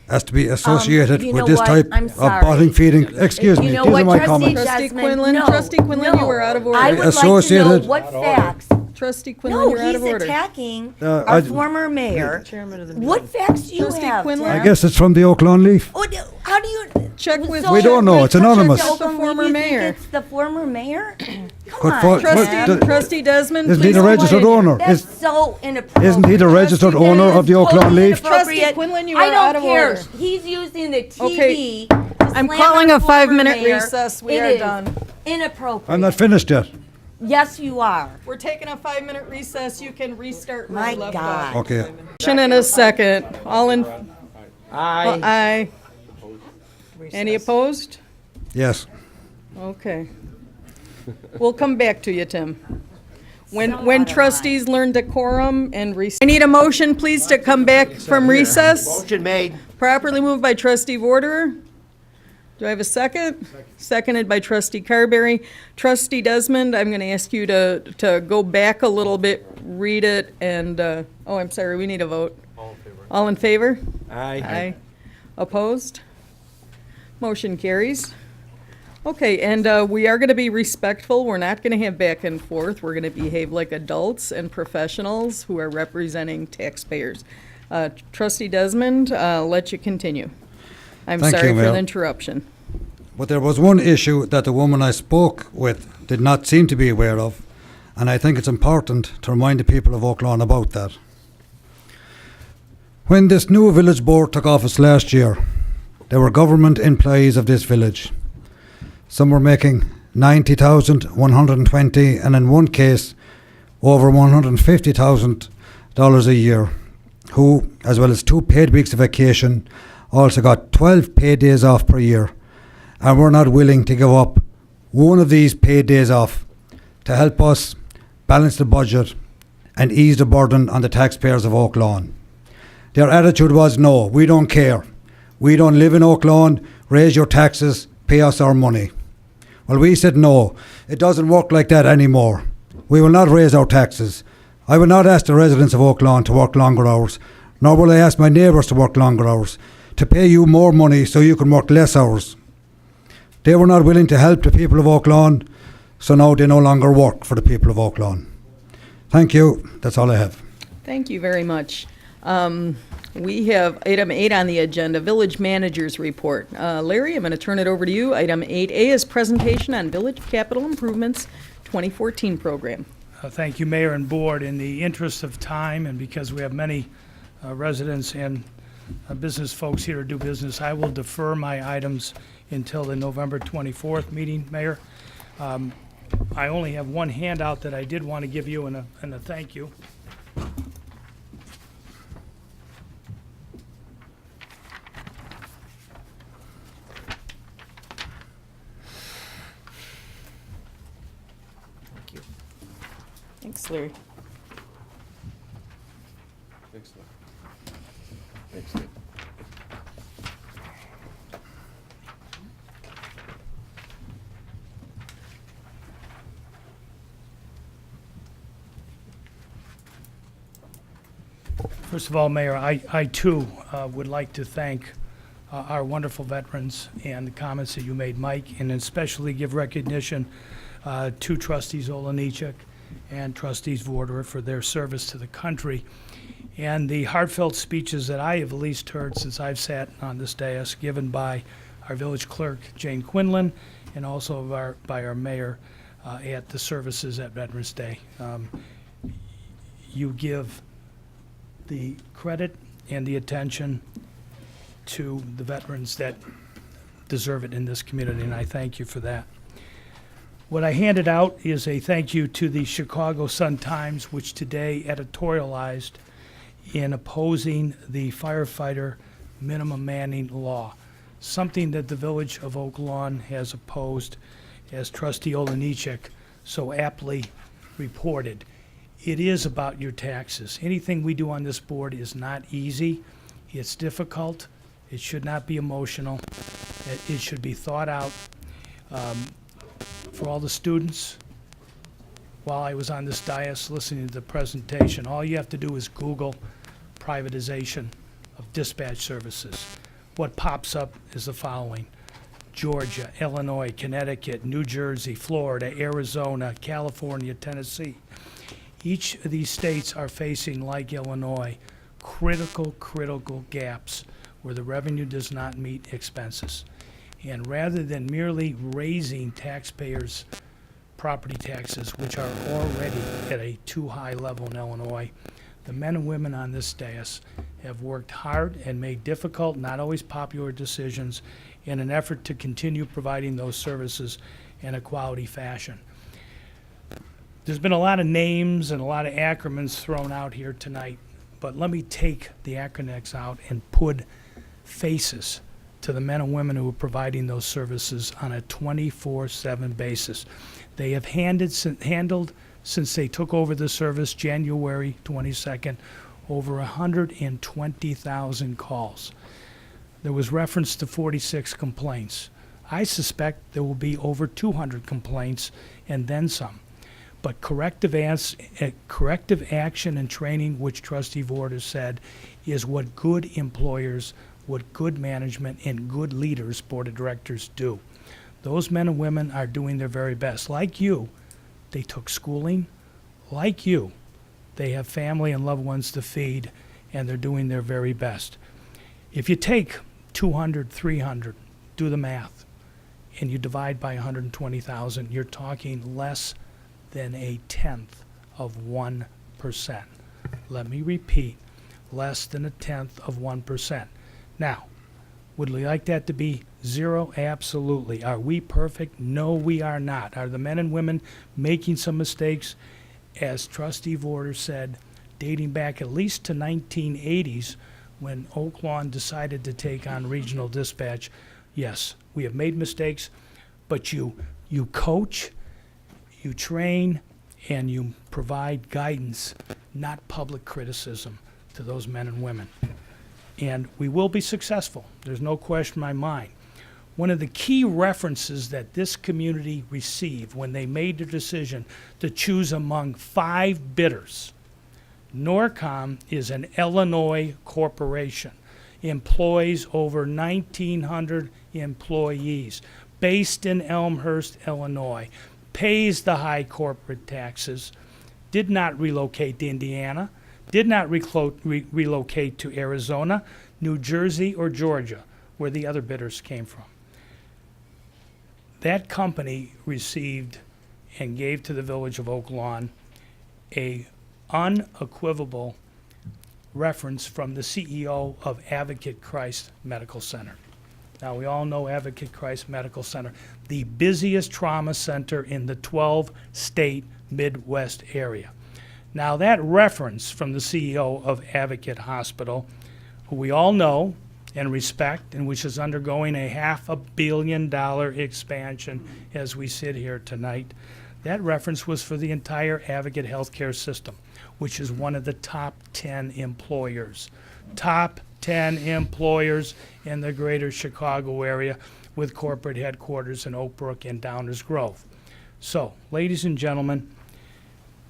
as to be associated you with know this what? type I'm of sorry. bottom feeding. Excuse me, You know these what, are my Trustee comments. Trustee Jasmine? Quinlan, No, Trustee Quinlan, you were out of order. I would like to Associated- know what facts. Trustee Quinlan, No, you're out he's of order. attacking I- our former mayor. Chairman of the What meeting. facts do you Trustee have? Quinlan? Tim? I guess it's from the Oaklawn Leaf. Oh, how do you? Check with- so We don't know, it's Richard anonymous. Oaklawn, The former you think mayor. It's the former mayor? Could Come fall- on, Trustee- man. Trustee Desmond, Isn't he please the go registered ahead. owner? That's so inappropriate. Isn't he the registered Trustee owner Dennis, of the Oaklawn Totally Leaf? inappropriate. Trustee Quinlan, you I are don't out of care. order. He's using the TV. Okay. to I'm slam calling our a former 5-minute mayor. recess. We It are is done. Inappropriate. I'm not finished yet. Yes, you are. We're taking a 5-minute recess. You can restart where My you left God. off. Okay. Motion and a second. All in, Aye. aye. Any opposed? Yes. Okay. We'll come back to you, Tim. So When out of trustees learn decorum and I need a motion, please, to come back from recess. Motion made. Properly moved by trustee Vorder. Do I have a second? Seconded by trustee Carberry. Trustee Desmond, I'm going to ask you to go back a little bit, read it, and, oh, I'm sorry, we need a vote. All in favor? Aye. Opposed? Motion carries. Okay, and we are going to be respectful. We're not going to have back and forth. We're going to behave like adults and professionals who are representing taxpayers. Trustee Desmond, I'll let you continue. I'm Thank sorry you, for Mayor. the interruption. But there was one issue that the woman I spoke with did not seem to be aware of, and I think it's important to remind the people of Oaklawn about that. When this new village board took office last year, there were government employees of this village. Some were making $90,120, and in one case, over $150,000 a year, who, as well as 2 paid weeks of vacation, also got 12 paid days off per year, and we're not willing to give up one of these paid days off to help us balance the budget and ease the burden on the taxpayers of Oak Lawn. Their attitude was, no, we don't care. We don't live in Oak Lawn, raise your taxes, pay us our money. Well, we said no, it doesn't work like that anymore. We will not raise our taxes. I will not ask the residents of Oak Lawn to work longer hours, nor will I ask my neighbours to work longer hours, to pay you more money so you can work less hours. They were not willing to help the people of Oak Lawn, so now they no longer work for the people of Oak Lawn. Thank you. That's all I have. Thank you very much. We have item 8 on the agenda, Village Manager's Report. Larry, I'm going to turn it over to you. Item 8A is presentation on Village Capital Improvements 2014 program. Thank you, Mayor and Board. In the interest of time, and because we have many residents and business folks here to do business, I will defer my items until the November 24th meeting, Mayor. I only have one handout that I did want to give you and a thank you. Thanks, Larry. First of all, Mayor, I too would like to thank our wonderful veterans and the comments that you made, Mike, and especially give recognition to Trustees Olenichek and Trustees Vorder for their service to the country. And the heartfelt speeches that I have at least heard since I've sat on this dais, given by our village clerk, Jane Quinlan, and also by our mayor at the services at Veterans Day. You give the credit and the attention to the veterans that deserve it in this community, and I thank you for that. What I handed out is a thank you to the Chicago Sun-Times, which today editorialized in opposing the firefighter minimum manning law, something that the village of Oak Lawn has opposed, as Trustee Olenichek so aptly reported. It is about your taxes. Anything we do on this board is not easy. It's difficult. It should not be emotional. It should be thought out. For all the students, while I was on this dais listening to the presentation, all you have to do is Google privatization of dispatch services. What pops up is the following: Georgia, Illinois, Connecticut, New Jersey, Florida, Arizona, California, Tennessee. Each of these states are facing, like Illinois, critical gaps where the revenue does not meet expenses. And rather than merely raising taxpayers' property taxes, which are already at a too high level in Illinois, the men and women on this dais have worked hard and made difficult, not always popular decisions in an effort to continue providing those services in a quality fashion. There's been a lot of names and a lot of acronyms thrown out here tonight, but let me take the acronyms out and put faces to the men and women who are providing those services on a 24/7 basis. They have handled, since they took over the service January 22nd, over 120,000 calls. There was reference to 46 complaints. I suspect there will be over 200 complaints and then some. But corrective action and training, which Trustee Vorder said, is what good employers, what good management and good leaders, board of directors, do. Those men and women are doing their very best. Like you, they took schooling. Like you, they have family and loved ones to feed, and they're doing their very best. If you take 200, 300, do the math, and you divide by 120,000, you're talking less than 0.1%. Let me repeat, less than 0.1%. Now, would we like that to be zero? Absolutely. Are we perfect? No, we are not. Are the men and women making some mistakes? As Trustee Vorder said, dating back at least to 1980s when Oak Lawn decided to take on regional dispatch. Yes, we have made mistakes, but you coach, you train, and you provide guidance, not public criticism to those men and women. And we will be successful. There's no question in my mind. One of the key references that this community received when they made the decision to choose among 5 bidders, Norcom is an Illinois corporation, employs over 1,900 employees, based in Elmhurst, Illinois, pays the high corporate taxes, did not relocate to Indiana, did not relocate to Arizona, New Jersey, or Georgia, where the other bidders came from. That company received and gave to the Village of Oak Lawn a unequivocal reference from the CEO of Advocate Christ Medical Center. Now, we all know Advocate Christ Medical Center, the busiest trauma center in the 12-state Midwest area. Now, that reference from the CEO of Advocate Hospital, who we all know and respect, and which is undergoing a $500 million expansion as we sit here tonight, that reference was for the entire Advocate healthcare system, which is one of the top 10 employers. Top 10 employers in the greater Chicago area with corporate headquarters in Oak Brook and Downers Grove. So, ladies and gentlemen,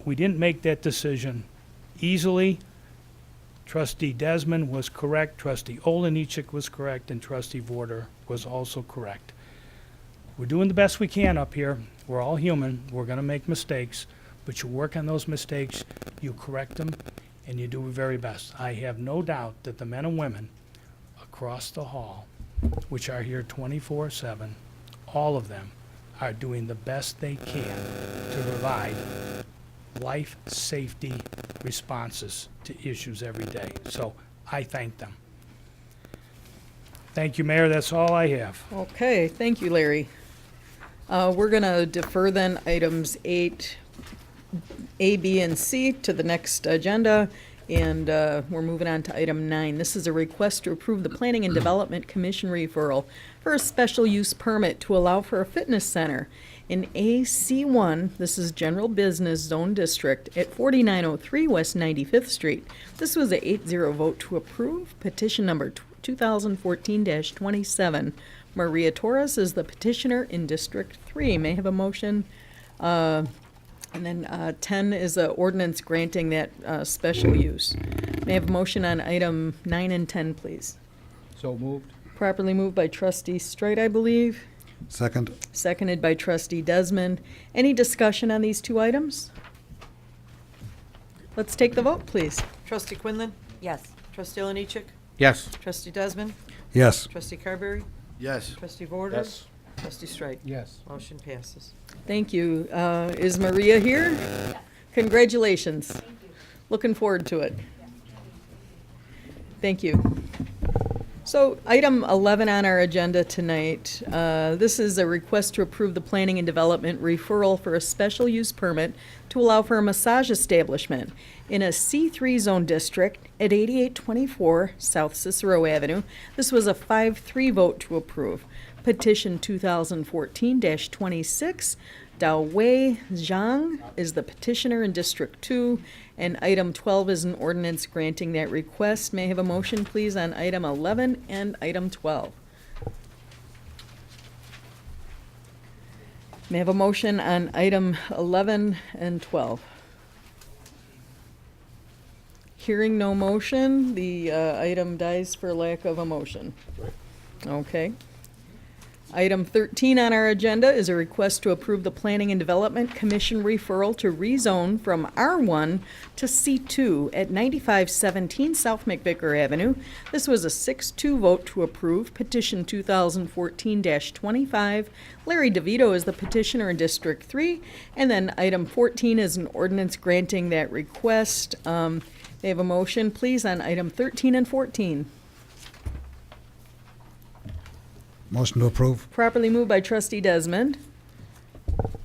we didn't make that decision easily. Trustee Desmond was correct, Trustee Olenichik was correct, and Trustee Vorder was also correct. We're doing the best we can up here. We're all human. We're going to make mistakes, but you work on those mistakes, you correct them, and you do your very best. I have no doubt that the men and women across the hall, which are here 24/7, all of them are doing the best they can to provide life safety responses to issues every day. So I thank them. Thank you, Mayor. That's all I have. Okay, thank you, Larry. We're going to defer then items 8, A, B, and C to the next agenda, and we're moving on to item 9. This is a request to approve the Planning and Development Commission referral for a special use permit to allow for a fitness center in AC1, this is General Business Zone District, at 4903 West 95th Street. This was a 8-0 vote to approve. Petition number 2014-27. Maria Torres is the petitioner in District 3. May I have a motion? And then 10 is an ordinance granting that special use. May I have a motion on item 9 and 10, please? So moved. Properly moved by Trustee Streit, I believe. Second. Seconded by Trustee Desmond. Any discussion on these two items? Let's take the vote, please. Trustee Quinlan? Yes. Trustee Olenichik? Yes. Trustee Desmond? Yes. Trustee Carberry? Yes. Trustee Vorder? Yes. Trustee Streit? Yes. Motion passes. Thank you. Is Maria here? Yes. Congratulations. Thank you. Looking forward to it. Thank you. So item 11 on our agenda tonight, this is a request to approve the planning and development referral for a special use permit to allow for a massage establishment in a C3 zone district at 8824 South Cicero Avenue. This was a 5-3 vote to approve. Petition 2014-26. Dao Wei Zhang is the petitioner in District 2, and item 12 is an ordinance granting that request. May I have a motion, please, on item 11 and item 12? May I have a motion on item 11 and 12? Hearing no motion, the item dies for lack of a motion. Okay. Item 13 on our agenda is a request to approve the Planning and Development Commission referral to rezone from R1 to C2 at 9517 South McVicker Avenue. This was a 6-2 vote to approve. Petition 2014-25. Larry DeVito is the petitioner in District 3. And then item 14 is an ordinance granting that request. They have a motion, please, on item 13 and 14. Motion to approve. Properly moved by Trustee Desmond.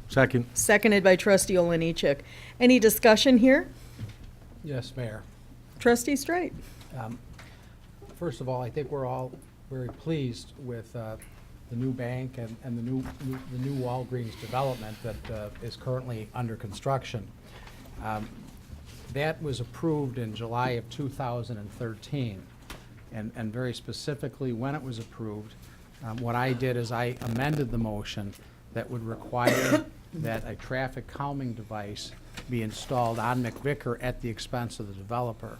Second. Seconded by Trustee Olenichik. Any discussion here? Yes, Mayor. Trustee Straight. First of all, I think we're all very pleased with the new bank and the new Walgreens development that is currently under construction. That was approved in July of 2013. And very specifically, when it was approved, what I did is I amended the motion that would require that a traffic calming device be installed on McVicker at the expense of the developer.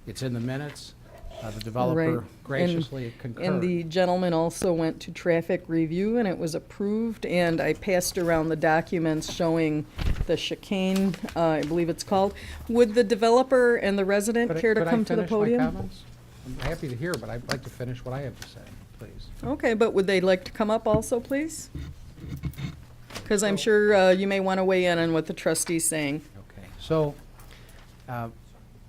It's in the minutes. The developer Right. graciously concurred. And the gentleman also went to traffic review, and it was approved, and I passed around the documents showing the chicane, I believe it's called. Would the developer and the resident Could I- care to could I come to the finish my podium? comments? I'm happy to hear, but I'd like to finish what I have to say, please. Okay, but would they like to come up also, please? Because I'm sure you may want to weigh in on what the trustee's saying. Okay, so,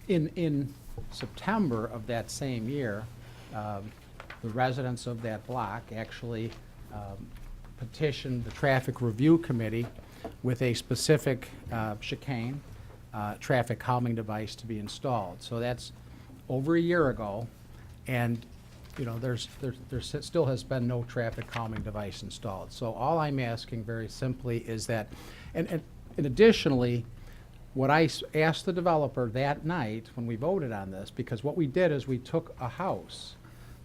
in September of that same year, the residents of that block actually petitioned the Traffic Review Committee with a specific chicane, traffic calming device to be installed. So that's over a year ago, and, you know, there still has been no traffic calming device installed. So all I'm asking very simply is that, and additionally, what I asked the developer that night when we voted on this, because what we did is we took a house,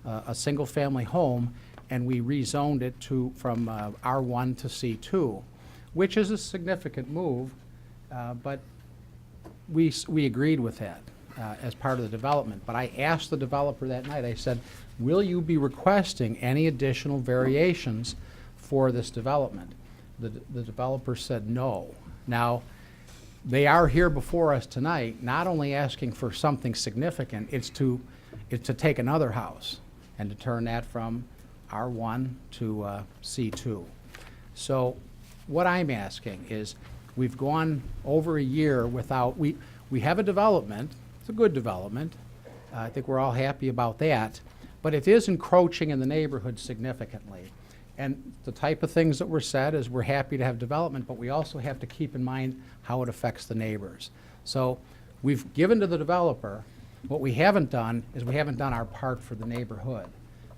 a single-family home, and we rezoned it from R1 to C2, which is a significant move, but we agreed with that as part of the development. But I asked the developer that night, I said, will you be requesting any additional variations for this development? The developer said no. Now, they are here before us tonight, not only asking for something significant, it's to take another house and to turn that from R1 to C2. So what I'm asking is, we've gone over a year without, we have a development, it's a good development, I think we're all happy about that, but it is encroaching in the neighborhood significantly. And the type of things that were said is we're happy to have development, but we also have to keep in mind how it affects the neighbors. So we've given to the developer. What we haven't done is we haven't done our part for the neighborhood.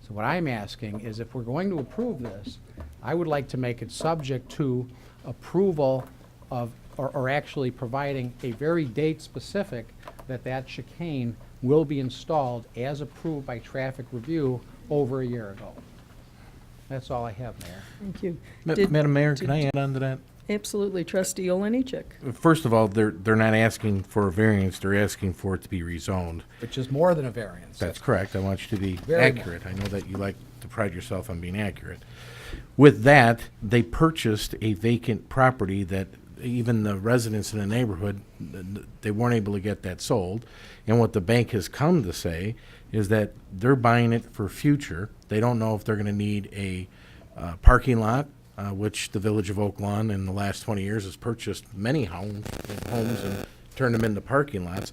So what I'm asking is, if we're going to approve this, I would like to make it subject to approval of, or actually providing a very date specific that chicane will be installed as approved by traffic review over a year ago. That's all I have, Mayor. Thank you. Madam Mayor, can I add on to that? Absolutely. Trustee Olenichek. First of all, they're not asking for a variance, they're asking for it to be rezoned. Which is more than a variance. That's correct. I want you to be Very accurate. I know that you like to pride yourself on being accurate. With that, they purchased a vacant property that even the residents in the neighborhood, they weren't able to get that sold. And what the bank has come to say is that they're buying it for future. They don't know if they're going to need a parking lot, which the Village of Oak Lawn in the last 20 years has purchased many homes and turned them into parking lots.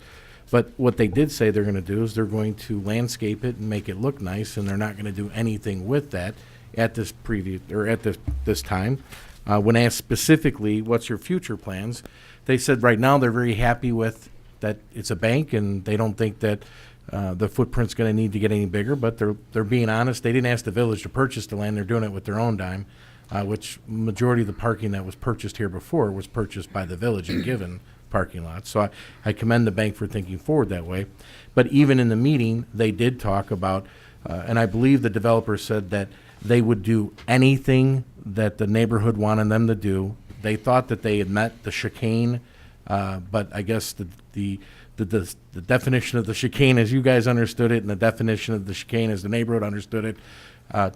But what they did say they're going to do is they're going to landscape it and make it look nice, and they're not going to do anything with that at this this time. When asked specifically, what's your future plans, they said right now they're very happy with that it's a bank, and they don't think that the footprint's going to need to get any bigger, but they're being honest. They didn't ask the village to purchase the land. They're doing it with their own dime, which majority of the parking that was purchased here before was purchased by the village and given parking lots. So I commend the bank for thinking forward that way. But even in the meeting, they did talk about, and I believe the developer said that they would do anything that the neighborhood wanted them to do. They thought that they had met the chicane, but I guess the definition of the chicane as you guys understood it and the definition of the chicane as the neighborhood understood it,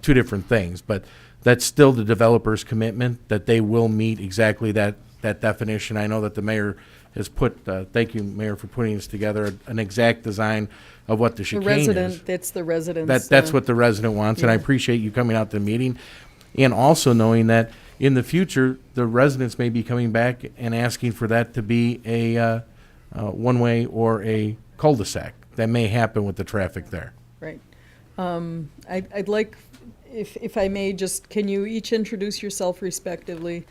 two different things. But that's still the developer's commitment that they will meet exactly that definition. I know that the mayor has put, thank you, Mayor, for putting this together, an exact design of what the chicane is. That's the resident's. That's what the resident wants, and I yeah. appreciate you coming out to the meeting, and also knowing that in the future, the residents may be coming back and asking for that to be a one-way or a cul-de-sac. That may happen with the traffic there. Right. I'd like, if I may, just, can you each introduce yourself respectively?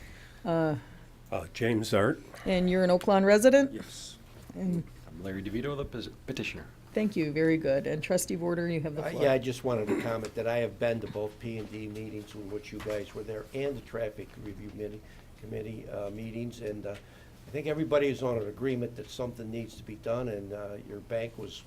James Art. And you're an Oak Lawn resident? Yes. And Larry DeVito, the petitioner. Thank you, very good. And trustee Vorder, you have the floor. Yeah, I just wanted to comment that I have been to both P&D meetings in which you guys were there and the traffic review committee meetings, and I think everybody is on an agreement that something needs to be done, and your bank was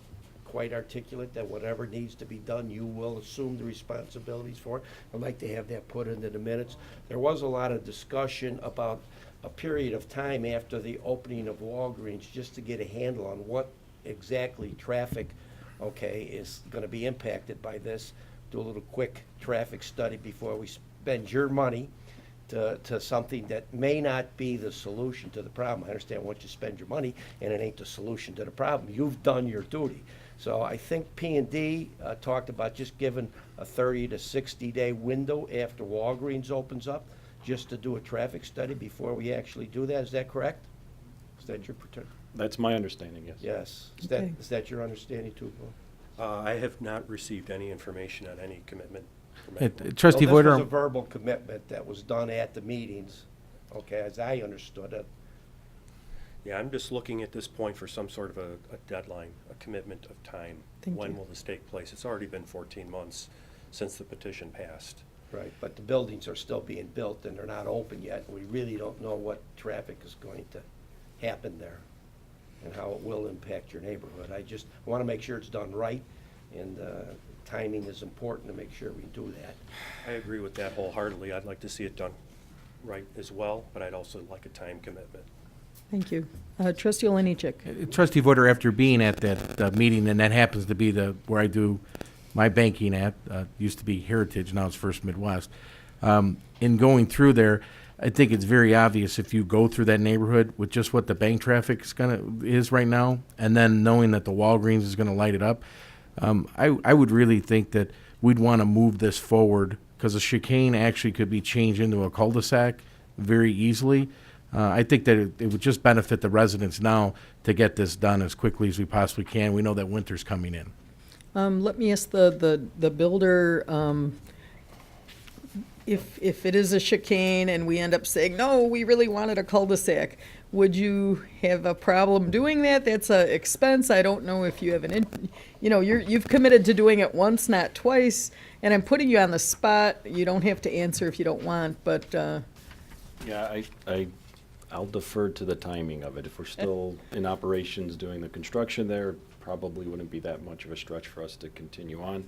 quite articulate that whatever needs to be done, you will assume the responsibilities for it. I'd like to have that put into the minutes. There was a lot of discussion about a period of time after the opening of Walgreens just to get a handle on what exactly traffic, okay, is gonna be impacted by this. Do a little quick traffic study before we spend your money to something that may not be the solution to the problem. I understand once you spend your money and it ain't the solution to the problem, you've done your duty. So I think P&D talked about just giving a 30 to 60-day window after Walgreens opens up, just to do a traffic study before we actually do that. Is that correct? Is that your That's my understanding, yes. Yes. Okay. Is that your understanding too, Bill? I have not received any information on any commitment. Trustee Well, this was a Voiter, verbal commitment that was done at the meetings, okay, as I understood it. Yeah, I'm just looking at this point for some sort of a deadline, a commitment of time. Thank When you. will this take place? It's already been 14 months since the petition passed. Right, but the buildings are still being built and they're not open yet. We really don't know what traffic is going to happen there and how it will impact your neighborhood. I want to make sure it's done right, and timing is important to make sure we do that. I agree with that wholeheartedly. I'd like to see it done right as well, but I'd also like a time commitment. Thank you. Trustee Oliniechek. Trustee Voiter, after being at that meeting, and that happens to be where I do my banking at, used to be Heritage, now it's First Midwest. In going through there, I think it's very obvious if you go through that neighborhood with just what the bank traffic is right now, and then knowing that the Walgreens is gonna light it up, I would really think that we'd want to move this forward, because a chicane actually could be changed into a cul-de-sac very easily. I think that it would just benefit the residents now to get this done as quickly as we possibly can. We know that winter's coming in. Let me ask the builder, if it is a chicane and we end up saying, no, we really wanted a cul-de-sac, would you have a problem doing that? That's a expense. I don't know if you have you've committed to doing it once, not twice, and I'm putting you on the spot. You don't have to answer if you don't want, but, Yeah, I'll defer to the timing of it. If we're still in operations doing the construction there, probably wouldn't be that much of a stretch for us to continue on.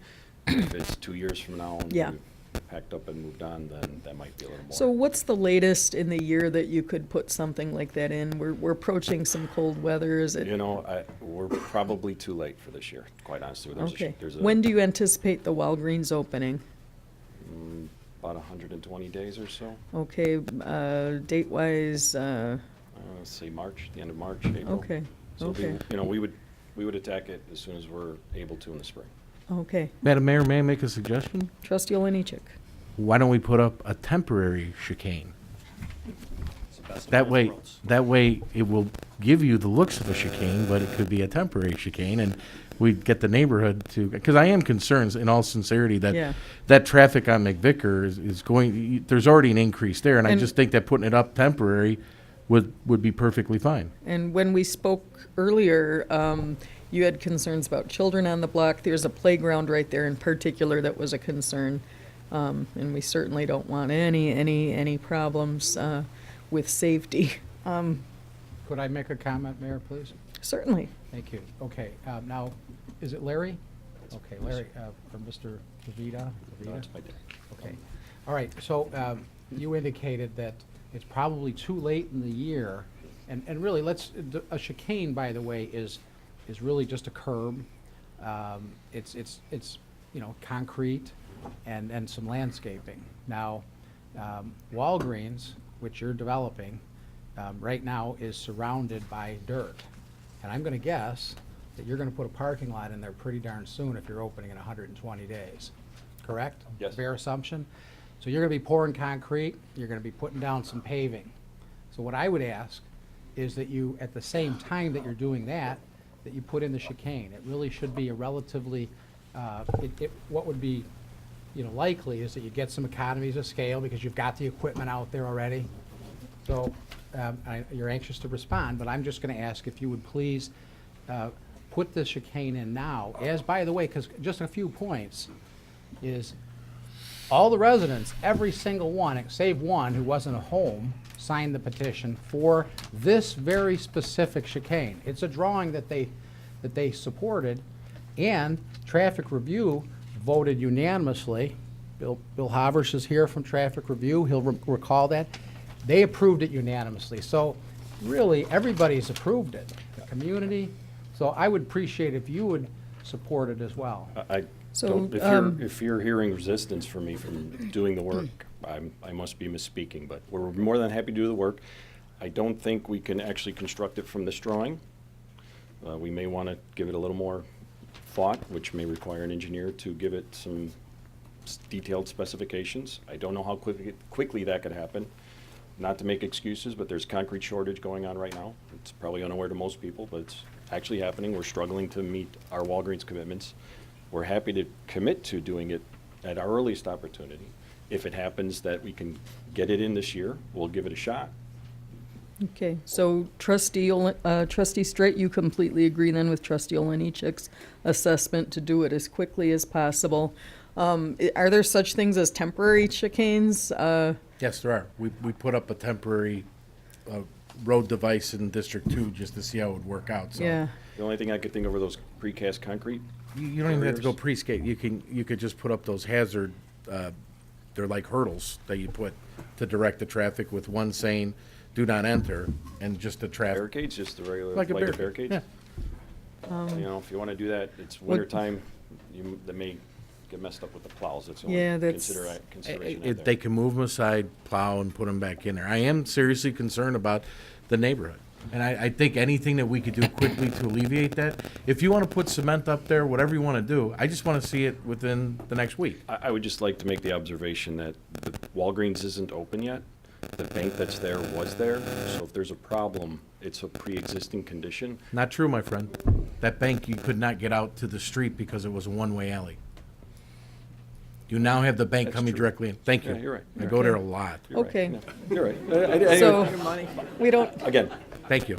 If it's 2 years from now and Yeah. we've packed up and moved on, then that might be a little more. so what's the latest in the year that you could put something like that in? We're approaching some cold weather, is it? We're probably too late for this year, quite honestly. Okay. When do you anticipate the Walgreens opening? About 120 days or so. Okay, date-wise, Let's say March, the end of March, April. okay, So okay, we would attack it as soon as we're able to in the spring. okay. Madam Mayor, may I make a suggestion? Trustee Oliniechek. Why don't we put up a temporary chicane? It's the best of That both way, worlds. it will give you the looks of a chicane, but it could be a temporary chicane, and we'd get the neighborhood to, because I am concerned, in all sincerity, Yeah. that traffic on McVicker is going, there's already an increase there, and I And- just think that putting it up temporary would be perfectly fine. And when we spoke earlier, you had concerns about children on the block. There's a playground right there in particular that was a concern. And we certainly don't want any problems with safety. Could I make a comment, Mayor, please? Certainly. Thank you. Okay, now, is it Larry? Okay, Larry, from Mr. DeVita? No, it's my day. Okay. All right, so you indicated that it's probably too late in the year, and really, a chicane, by the way, is really just a curb. It's concrete and some landscaping. Now, Walgreens, which you're developing, right now is surrounded by dirt. And I'm gonna guess that you're gonna put a parking lot in there pretty darn soon if you're opening in 120 days, correct? Yes. Fair assumption? So you're gonna be pouring concrete, you're gonna be putting down some paving. So what I would ask is that you, at the same time that you're doing that you put in the chicane. It really should be a relatively, what would be, likely is that you get some economies of scale because you've got the equipment out there already. So you're anxious to respond, but I'm just going to ask if you would please put the chicane in now, as, by the way, because just a few points, is all the residents, every single one, save one who wasn't at home, signed the petition for this very specific chicane. It's a drawing that they supported, and traffic review voted unanimously. Bill Havers is here from traffic review. He'll recall that. They approved it unanimously. So really, everybody's approved it, the community. So I would appreciate if you would support it as well. So, If you're hearing resistance from me from doing the work, I must be misspeaking, but we're more than happy to do the work. I don't think we can actually construct it from this drawing. We may want to give it a little more thought, which may require an engineer to give it some detailed specifications. I don't know how quickly that could happen. Not to make excuses, but there's concrete shortage going on right now. It's probably unaware to most people, but it's actually happening. We're struggling to meet our Walgreens commitments. We're happy to commit to doing it at our earliest opportunity. If it happens that we can get it in this year, we'll give it a shot. Okay, so Trustee Straight, you completely agree then with Trustee Olenichik's assessment to do it as quickly as possible. Are there such things as temporary chicanes? Yes, there are. We put up a temporary road device in District 2 just to see how it would work out. So Yeah. The only thing I could think of are those precast concrete. You don't even have to go barriers. pre-skate. You could just put up those hazard, they're like hurdles that you put to direct the traffic with one saying, do not enter, and just the traffic. Barricades, just the regular, Like like a a barricade. Yeah. You know, if you want to do that, it's winter time, that may get messed up with the plows. That's the Yeah, only that's- consideration out They there. can move them aside, plow, and put them back in there. I am seriously concerned about the neighborhood. And I think anything that we could do quickly to alleviate that, if you want to put cement up there, whatever you want to do, I just want to see it within the next week. I would just like to make the observation that the Walgreens isn't open yet. The bank that's there was there, so if there's a problem, it's a pre-existing condition. Not true, my friend. That bank, you could not get out to the street because it was a one-way alley. You now have the bank That's coming true. directly in. Thank you. Yeah, you're right. I You're go right. there a lot. You're right. Okay. No, you're right. So, we don't, Again, Thank you.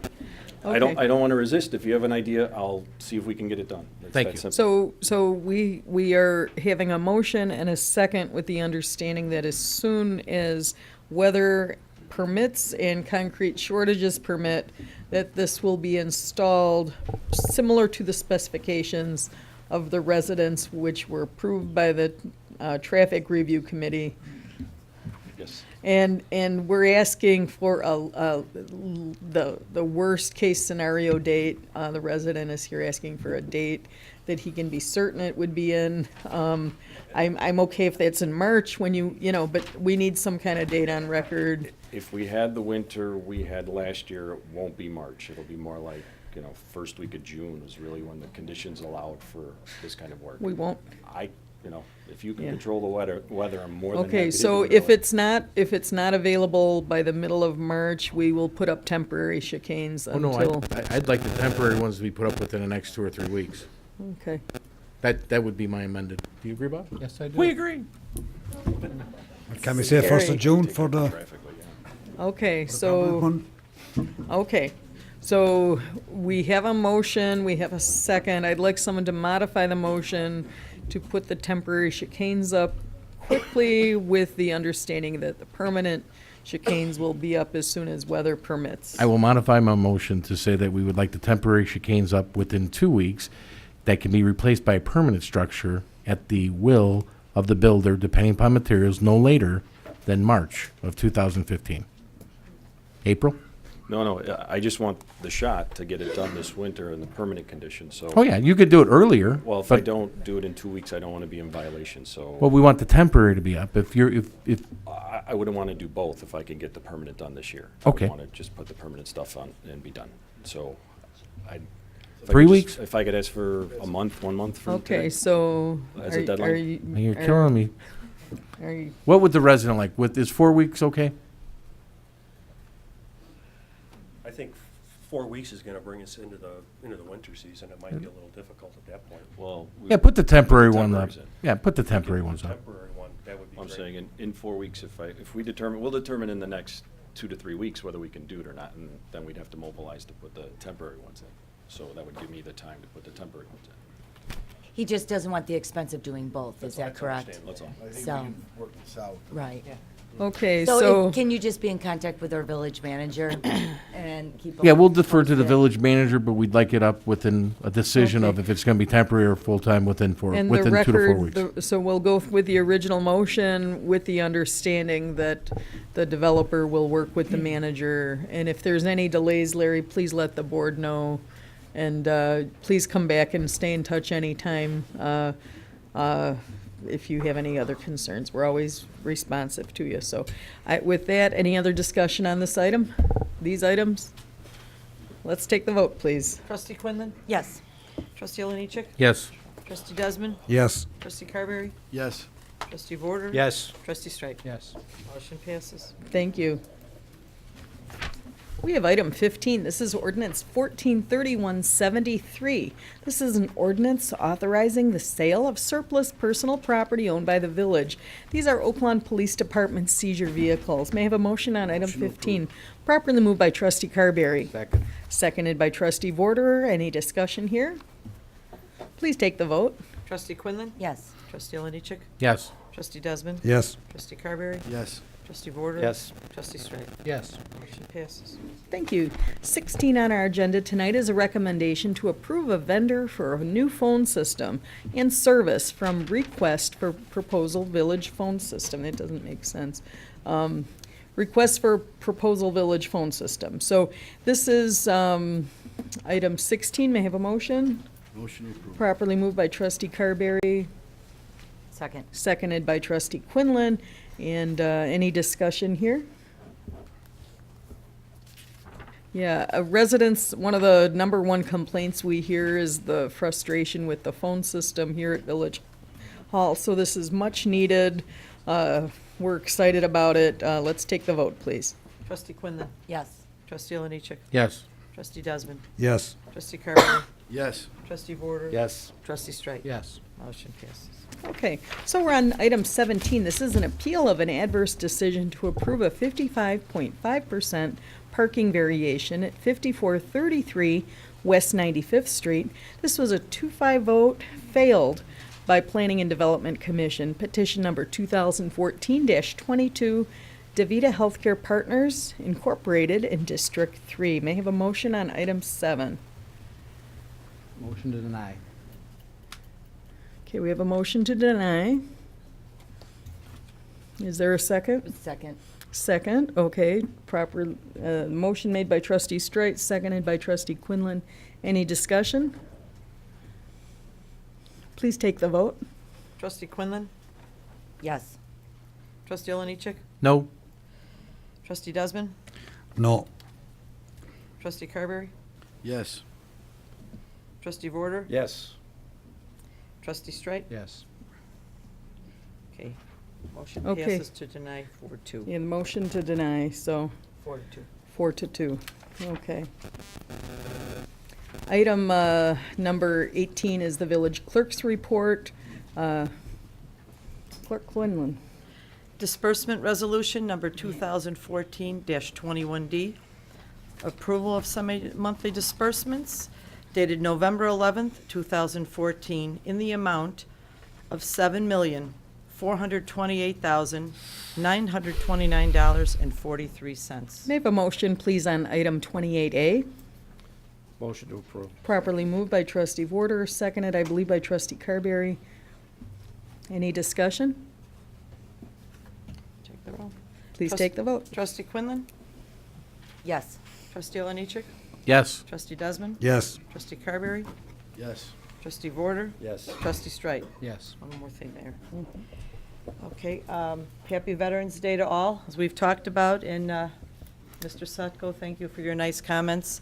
I don't want to resist. If you have an idea, I'll see if we can get it done. It's Thank that you. simple. so we are having a motion and a second with the understanding that as soon as weather permits and concrete shortages permit, that this will be installed similar to the specifications of the residents which were approved by the Traffic Review Committee. Yes. And we're asking for the worst case scenario date. The resident is here asking for a date that he can be certain it would be in. I'm okay if that's in March when but we need some kind of date on record. If we had the winter we had last year, it won't be March. It'll be more like, first week of June is really when the conditions allowed for this kind of work. We won't. If you can Yeah. control the weather, I'm more than happy Okay, to so do it. if it's not available by the middle of March, we will put up temporary chicanes Oh, no, until. I'd like the temporary ones to be put up within the next 2 or 3 weeks. Okay. That would be my amended. Do you agree, Bob? Yes, I do. We agree. Can we say 1st Scary. of June for the Graphically, yeah. Okay, permanent so. one? Okay, so we have a motion, we have a second. I'd like someone to modify the motion to put the temporary chicanes up quickly with the understanding that the permanent chicanes will be up as soon as weather permits. I will modify my motion to say that we would like the temporary chicanes up within 2 weeks that can be replaced by a permanent structure at the will of the builder, depending upon materials, no later than March of 2015. April? No, I just want the shot to get it done this winter in the permanent condition, so. Oh, yeah, you could do it earlier. Well, if I but- don't do it in 2 weeks, I don't want to be in violation, so. Well, we want the temporary to be up. If I wouldn't want to do both if I could get the permanent done this year. Okay. I would want to just put the permanent stuff on and be done. So if I 3 could weeks? if I could ask for a month, 1 month from today. Okay, so. As a are- deadline? are you- you're are- killing me. Are you, What would the resident like? Is 4 weeks okay? I think 4 weeks is gonna bring us into the winter season. It might be a little difficult at that point. Well. Yeah, put the temporary one up. temporaries in. Yeah, put the If we could temporary do ones the up. Temporary one, that would be I'm great. saying in 4 weeks, we'll determine in the next 2 to 3 weeks whether we can do it or not, and then we'd have to mobilize to put the temporary ones in. So that would give me the time to put the temporary ones in. He just doesn't want the expense of doing both, is that That's correct? understandable, that's all. I think we So, can work this out. right. Okay, So so, can you just be in contact with our village manager and keep? Yeah, them we'll defer to the posted? village manager, but we'd like it up within a decision of Okay. if it's gonna be temporary or full-time within and the within 2 to 4 record, weeks. so we'll go with the original motion with the understanding that the developer will work with the manager. And if there's any delays, Larry, please let the board know. And please come back and stay in touch anytime if you have any other concerns. We're always responsive to you. So with that, any other discussion on this item, these items? Let's take the vote, please. Trustee Quinlan? Yes. Trustee Oliniechek? Yes. Trustee Desmond? Yes. Trustee Carberry? Yes. Trustee Vorder? Yes. Trustee Strike? Yes. Motion passes. Thank you. We have item 15. This is ordinance 143173. This is an ordinance authorizing the sale of surplus personal property owned by the village. These are Oakland Police Department seizure vehicles. May I have a motion on item 15? Properly moved by trustee Carberry. Second. Seconded by trustee Vorderer. Any discussion here? Please take the vote. Trustee Quinlan? Yes. Trustee Oliniechek? Yes. Trustee Desmond? Yes. Trustee Carberry? Yes. Trustee Vorder? Yes. Trustee Strike? Yes. Motion passes. Thank you. 16 on our agenda tonight is a recommendation to approve a vendor for a new phone system and service from Request for Proposal Village Phone System. It doesn't make sense. Request for Proposal Village Phone System. So this is item 16. May I have a motion? Motion approved. Properly moved by trustee Carberry, Second. seconded by trustee Quinlan. And any discussion here? Yeah, residents, one of the number one complaints we hear is the frustration with the phone system here at Village Hall. So this is much needed. We're excited about it. Let's take the vote, please. Trustee Quinlan? Yes. Trustee Oliniechek? Yes. Trustee Desmond? Yes. Trustee Carberry? Yes. Trustee Vorder? Yes. Trustee Strike? Yes. Motion passes. Okay, so we're on item 17. This is an appeal of an adverse decision to approve a 55.5% parking variation at 5433 West 95th Street. This was a 2-5 vote, failed by Planning and Development Commission. Petition number 2014-22, DaVita Healthcare Partners Incorporated in District 3. May I have a motion on item 7? Motion to deny. Okay, we have a motion to deny. Is there a second? Second. Second, okay, proper, motion made by trustee Strite, seconded by trustee Quinlan. Any discussion? Please take the vote. Trustee Quinlan? Yes. Trustee Oliniechek? No. Trustee Desmond? No. Trustee Carberry? Yes. Trustee Vorder? Yes. Trustee Strike? Yes. Okay. Motion Okay. passes to deny 4-2. Yeah, motion to deny, so 4-2. 4-2, okay. Item, number 18 is the village clerk's report. Clerk Quinlan. Disbursement Resolution Number 2014-21D. Approval of semi-monthly disbursements dated November 11th, 2014, in the amount of $7,428,929.43. May I have a motion, please, on item 28A? Motion to approve. Properly moved by trustee Vorder, seconded, I believe, by trustee Carberry. Any discussion? Take the roll. Please Trust- take the vote. Trustee Quinlan? Yes. Trustee Oliniechek? Yes. Trustee Desmond? Yes. Trustee Carberry? Yes. Trustee Vorder? Yes. Trustee Strite? Yes. One more thing there. Okay, happy Veterans Day to all, as we've talked about, and Mr. Sutko, thank you for your nice comments.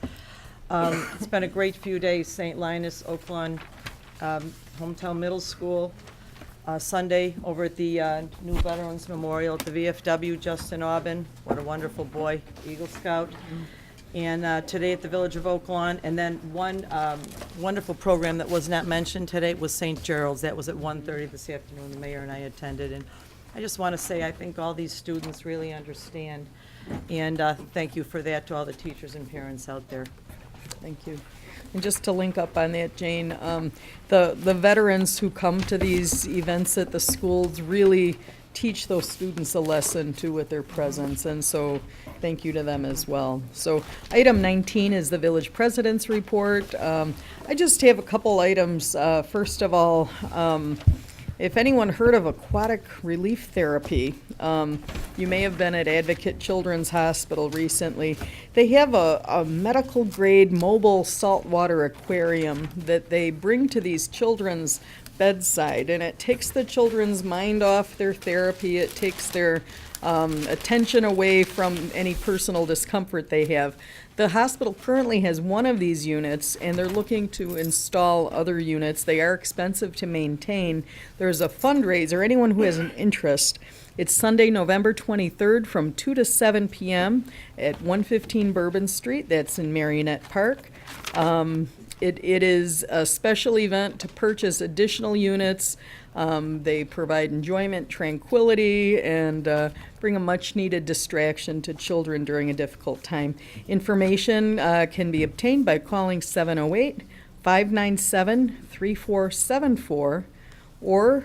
It's been a great few days, St. Linus, Oaklawn, Hometown Middle School, Sunday over at the new Veterans Memorial at the VFW, Justin Aubin, what a wonderful boy, Eagle Scout. And today at the Village of Oaklawn, and then one wonderful program that was not mentioned today was St. Gerald's. That was at 1:30 this afternoon. The mayor and I attended, and I just want to say I think all these students really understand, and thank you for that to all the teachers and parents out there. Thank you. And just to link up on that, Jane, the veterans who come to these events at the schools really teach those students a lesson too with their presence, and so thank you to them as well. So item 19 is the village president's report. I just have a couple items. First of all, if anyone heard of aquatic relief therapy, you may have been at Advocate Children's Hospital recently. They have a medical grade mobile saltwater aquarium that they bring to these children's bedside, and it takes the children's mind off their therapy. It takes their attention away from any personal discomfort they have. The hospital currently has one of these units, and they're looking to install other units. They are expensive to maintain. There's a fundraiser, anyone who has an interest. It's Sunday, November 23rd from 2 to 7 p.m. at 115 Bourbon Street. That's in Marionette Park. It is a special event to purchase additional units. They provide enjoyment, tranquility, and bring a much-needed distraction to children during a difficult time. Information can be obtained by calling 708-597-3474 or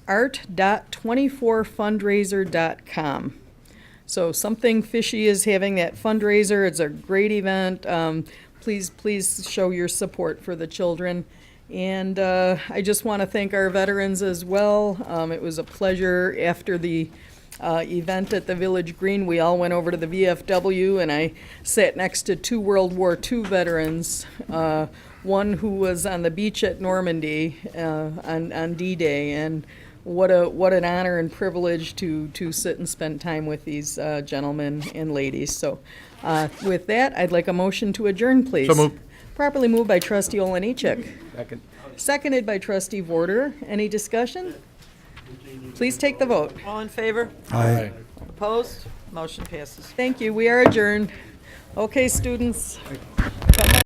art.24fundraiser.com. So Something Fishy is having that fundraiser. It's a great event. Please show your support for the children. And I just want to thank our veterans as well. It was a pleasure after the event at the Village Green. We all went over to the VFW, and I sat next to 2 World War II veterans, one who was on the beach at Normandy on D-Day, and what an honor and privilege to sit and spend time with these gentlemen and ladies. So with that, I'd like a motion to adjourn, please. So moved. Properly moved by Trustee Olenichek. Second. Seconded by Trustee Vorder. Any discussion? Please take the vote. All in favor? Aye. Opposed? Motion passes. Thank you. We are adjourned. Okay, students.